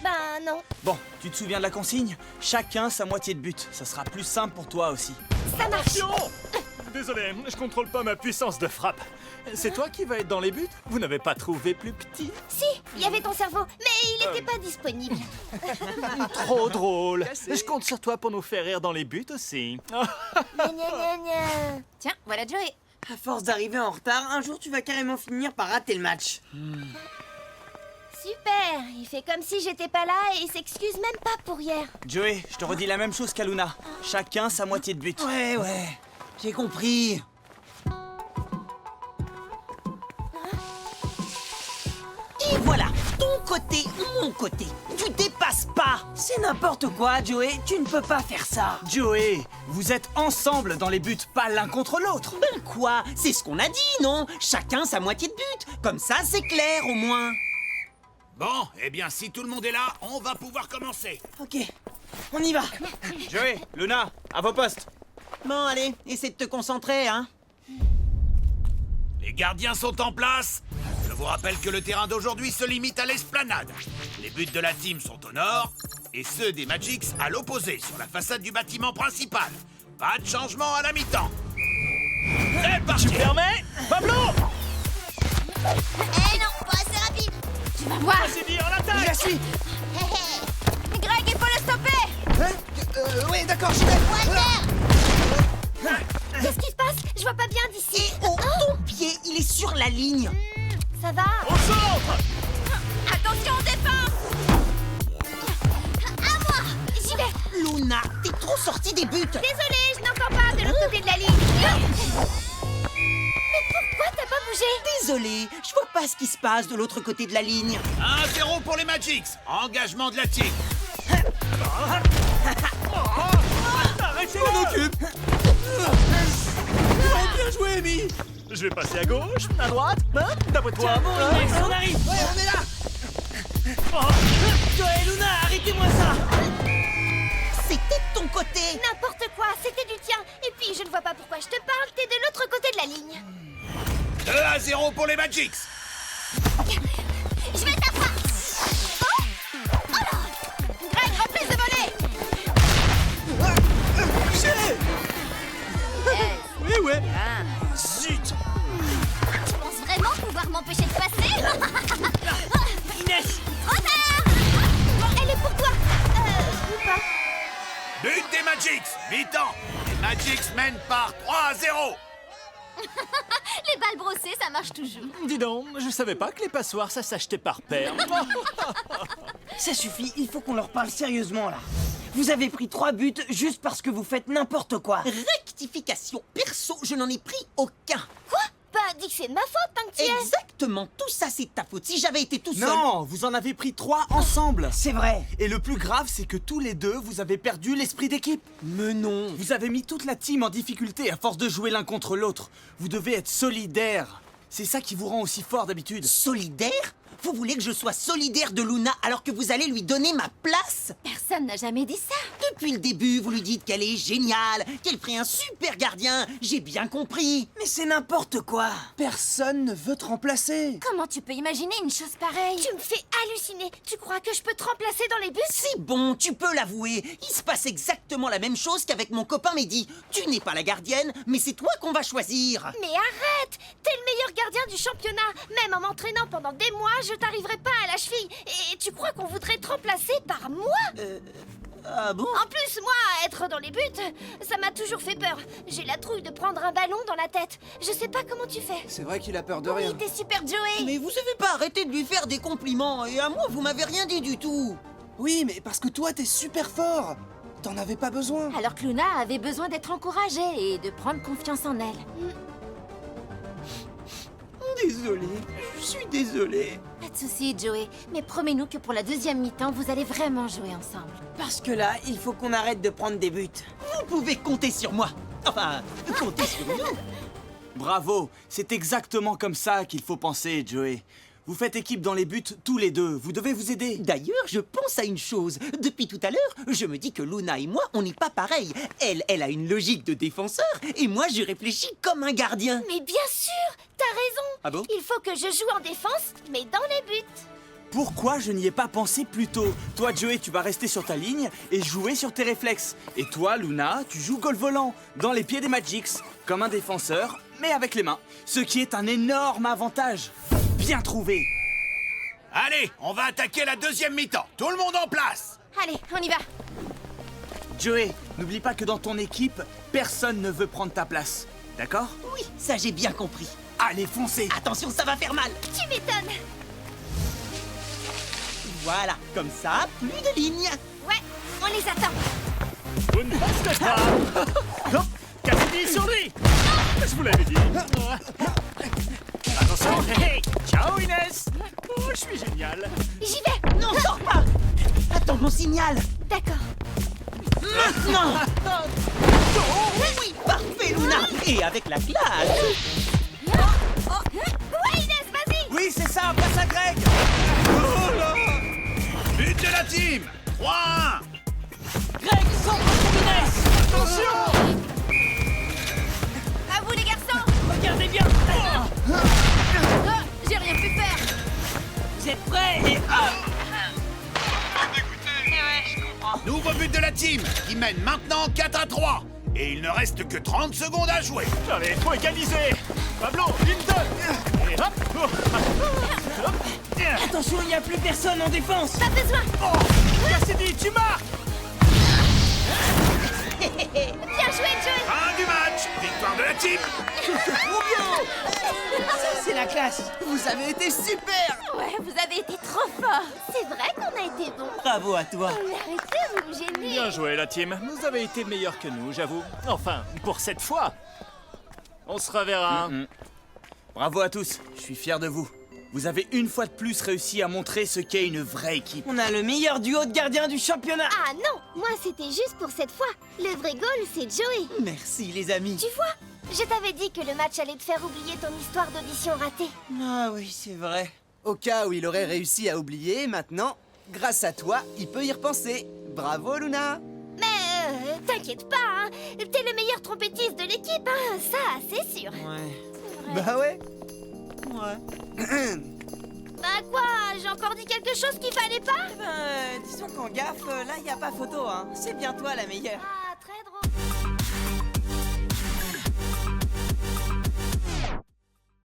Ben non. Bon, tu te souviens de la consigne? Chacun sa moitié de but. Ça sera plus simple pour toi aussi. Ça marche. Attention! Désolé, je contrôle pas ma puissance de frappe. C'est toi qui vas être dans les buts? Vous n'avez pas trouvé plus petit? Si, il y avait ton cerveau, mais il n'était pas disponible. Trop drôle. Je compte sur toi pour nous faire rire dans les buts aussi. Gna, gna, gna, gna. Tiens, voilà Joey. À force d'arriver en retard, un jour tu vas carrément finir par rater le match. Super, il fait comme si j'étais pas là et il s'excuse même pas pour hier. Joey, je te redis la même chose qu'à Luna. Chacun sa moitié de but. Ouais, j'ai compris. Et voilà, ton côté, mon côté. Tu dépasses pas. C'est n'importe quoi, Joey. Tu ne peux pas faire ça. Joey, vous êtes ensemble dans les buts, pas l'un contre l'autre. Ben quoi? C'est ce qu'on a dit, non? Chacun sa moitié de but. Comme ça, c'est clair au moins. Bon, eh bien, si tout le monde est là, on va pouvoir commencer. Ok, on y va. Joey, Luna, à vos postes. Bon, allez, essaie de te concentrer, hein. Les gardiens sont en place. Je vous rappelle que le terrain d'aujourd'hui se limite à l'esplanade. Les buts de la team sont au nord et ceux des Magics à l'opposé, sur la façade du bâtiment principal. Pas de changement à la mi-temps. C'est parti. Tu permets? Pablo! suis. Greg, il faut le stopper! Oui, d'accord, j'y vais. Qu'est-ce qui se passe? Je vois pas bien d'ici. Oh, ton pied, il est sur la ligne. Ça va? Au centre! Attention, défense! À moi! J'y vais! Luna, t'es trop sortie des buts. Désolée, je n'entends pas de l'autre côté de la ligne. Mais pourquoi t'as pas bougé? Désolé, je vois pas ce qui se passe de l'autre côté de la ligne. 1-0 pour les Magics. Engagement de la team. Arrêtez! On occupe. Bien joué, Amy! Je vais passer à gauche, à droite, hein? D'après toi. On arrive. Ouais, on est là. Toi et Luna, arrêtez-moi ça. C'était de ton côté. N'importe quoi, c'était du tien. Et puis, je ne vois pas pourquoi je te parle, t'es de l'autre côté de la ligne. 2-0 pour les Magics. Je vais t'attraper. Oh là. Greg, reprise de volée. Oui, ouais. Zut. Tu penses vraiment pouvoir m'empêcher de passer? Inès. Retard. Bon, elle est pour toi. Ou pas. But des Magics. Mi-temps. Les Magics mènent par 3-0. Les balles brossées, ça marche toujours. Dis donc, je savais pas que les passoires, ça s'achetait par paire. Ça suffit, il faut qu'on leur parle sérieusement là. Vous avez pris 3 buts juste parce que vous faites n'importe quoi. Rectification. Perso, je n'en ai pris aucun. Quoi? Bah, dis que c'est de ma faute tant que tu y es. Exactement, tout ça c'est de ta faute. Si j'avais été tout seul... Non, vous en avez pris 3 ensemble. C'est vrai. Et le plus grave, c'est que tous les deux, vous avez perdu l'esprit d'équipe. Mais non. Vous avez mis toute la team en difficulté à force de jouer l'un contre l'autre. Vous devez être solidaires. C'est ça qui vous rend aussi fort d'habitude. Solidaire? Vous voulez que je sois solidaire de Luna alors que vous allez lui donner ma place? Personne n'a jamais dit ça. Depuis le début, vous lui dites qu'elle est géniale, qu'elle ferait un super gardien. J'ai bien compris. Mais c'est n'importe quoi. Personne ne veut te remplacer. Comment tu peux imaginer une chose pareille? Tu me fais halluciner. Tu crois que je peux te remplacer dans les buts? C'est bon, tu peux l'avouer. Il se passe exactement la même chose qu'avec mon copain Mehdi. Tu n'es pas la gardienne, mais c'est toi qu'on va choisir. Mais arrête! T'es le meilleur gardien du championnat. Même en m'entraînant pendant des mois, je t'arriverai pas à la cheville. Et tu crois qu'on voudrait te remplacer par moi? Ah bon? En plus, moi, être dans les buts, ça m'a toujours fait peur. J'ai la trouille de prendre un ballon dans la tête. Je sais pas comment tu fais. C'est vrai qu'il a peur de rien. Oui, t'es super Joey. Mais vous savez pas arrêter de lui faire des compliments. Et à moi, vous m'avez rien dit du tout. Oui, mais parce que toi, t'es super fort. T'en avais pas besoin. Alors que Luna avait besoin d'être encouragée et de prendre confiance en elle. Désolé, je suis désolé. Pas de soucis, Joey. Mais promets-nous que pour la deuxième mi-temps, vous allez vraiment jouer ensemble. Parce que là, il faut qu'on arrête de prendre des buts. Vous pouvez compter sur moi. Enfin, compter sur nous. Bravo, c'est exactement comme ça qu'il faut penser, Joey. Vous faites équipe dans les buts tous les deux, vous devez vous aider. D'ailleurs, je pense à une chose. Depuis tout à l'heure, je me dis que Luna et moi, on n'est pas pareils. Elle a une logique de défenseur, et moi, je réfléchis comme un gardien. Mais bien sûr, t'as raison. Ah bon? Il faut que je joue en défense, mais dans les buts. Pourquoi je n'y ai pas pensé plus tôt? Toi, Joey, tu vas rester sur ta ligne et jouer sur tes réflexes. Et toi, Luna, tu joues goal volant, dans les pieds des Magics, comme un défenseur, mais avec les mains. Ce qui est un énorme avantage. Bien trouvé. Allez, on va attaquer la deuxième mi-temps. Tout le monde en place. Allez, on y va. Joey, n'oublie pas que dans ton équipe, personne ne veut prendre ta place. D'accord? Oui, ça j'ai bien compris. Allez, foncez. Attention, ça va faire mal. Tu m'étonnes. Voilà, comme ça, plus de lignes. Ouais, on les attend. Vous ne passez pas. Hop, Cassidy sur lui. Je vous l'avais dit. Attention, hey, ciao Inès. Oh, je suis génial. J'y vais. Non, sors pas. Attends mon signal. D'accord. Maintenant. Oui, parfait, Luna. Et avec la classe. Ouais, Inès, vas-y. Oui, c'est ça, passe à Greg. But de la team. 3-1. Greg, centre pour Inès. Attention. À vous, les garçons. Regardez bien. J'ai rien pu faire. Vous êtes prêts et Nouveau but de la team, qui mène maintenant 4-3. Et il ne reste que 30 secondes à jouer. Allez, faut égaliser. Pablo, une donne. Et hop. attention, il y a a plus personne en défense. Pas besoin. Cassidy, tu marques! Bien joué, Joey. Fin du match. Victoire de la team. Ça, c'est la classe. Vous avez été super! Ouais, vous avez été trop forts. C'est vrai qu'on a été bons. Bravo à toi. Mais arrêtez, vous me gênez. Bien joué, la team. Vous avez été meilleurs que nous, j'avoue. Enfin, pour cette fois. On se reverra. Bravo à tous, je suis fier de vous. Vous avez une fois de plus réussi à montrer ce qu'est une vraie équipe. On a le meilleur duo de gardiens du championnat. Ah non, moi c'était juste pour cette fois. Le vrai goal, c'est Joey. Merci les amis. Tu vois, je t'avais dit que le match allait te faire oublier ton histoire d'audition ratée. Ah oui, c'est vrai. Au cas où il aurait réussi à oublier, maintenant, grâce à toi, il peut y repenser. Bravo Luna! Mais t'inquiète pas, hein. T'es le meilleur trompettiste de l'équipe, hein. Ça, c'est sûr. Ouais. Bah ouais. Bah quoi, j'ai encore dit quelque chose qu'il fallait pas? Disons qu'en gaffe, là, y a pas photo, hein. C'est bien toi la meilleure.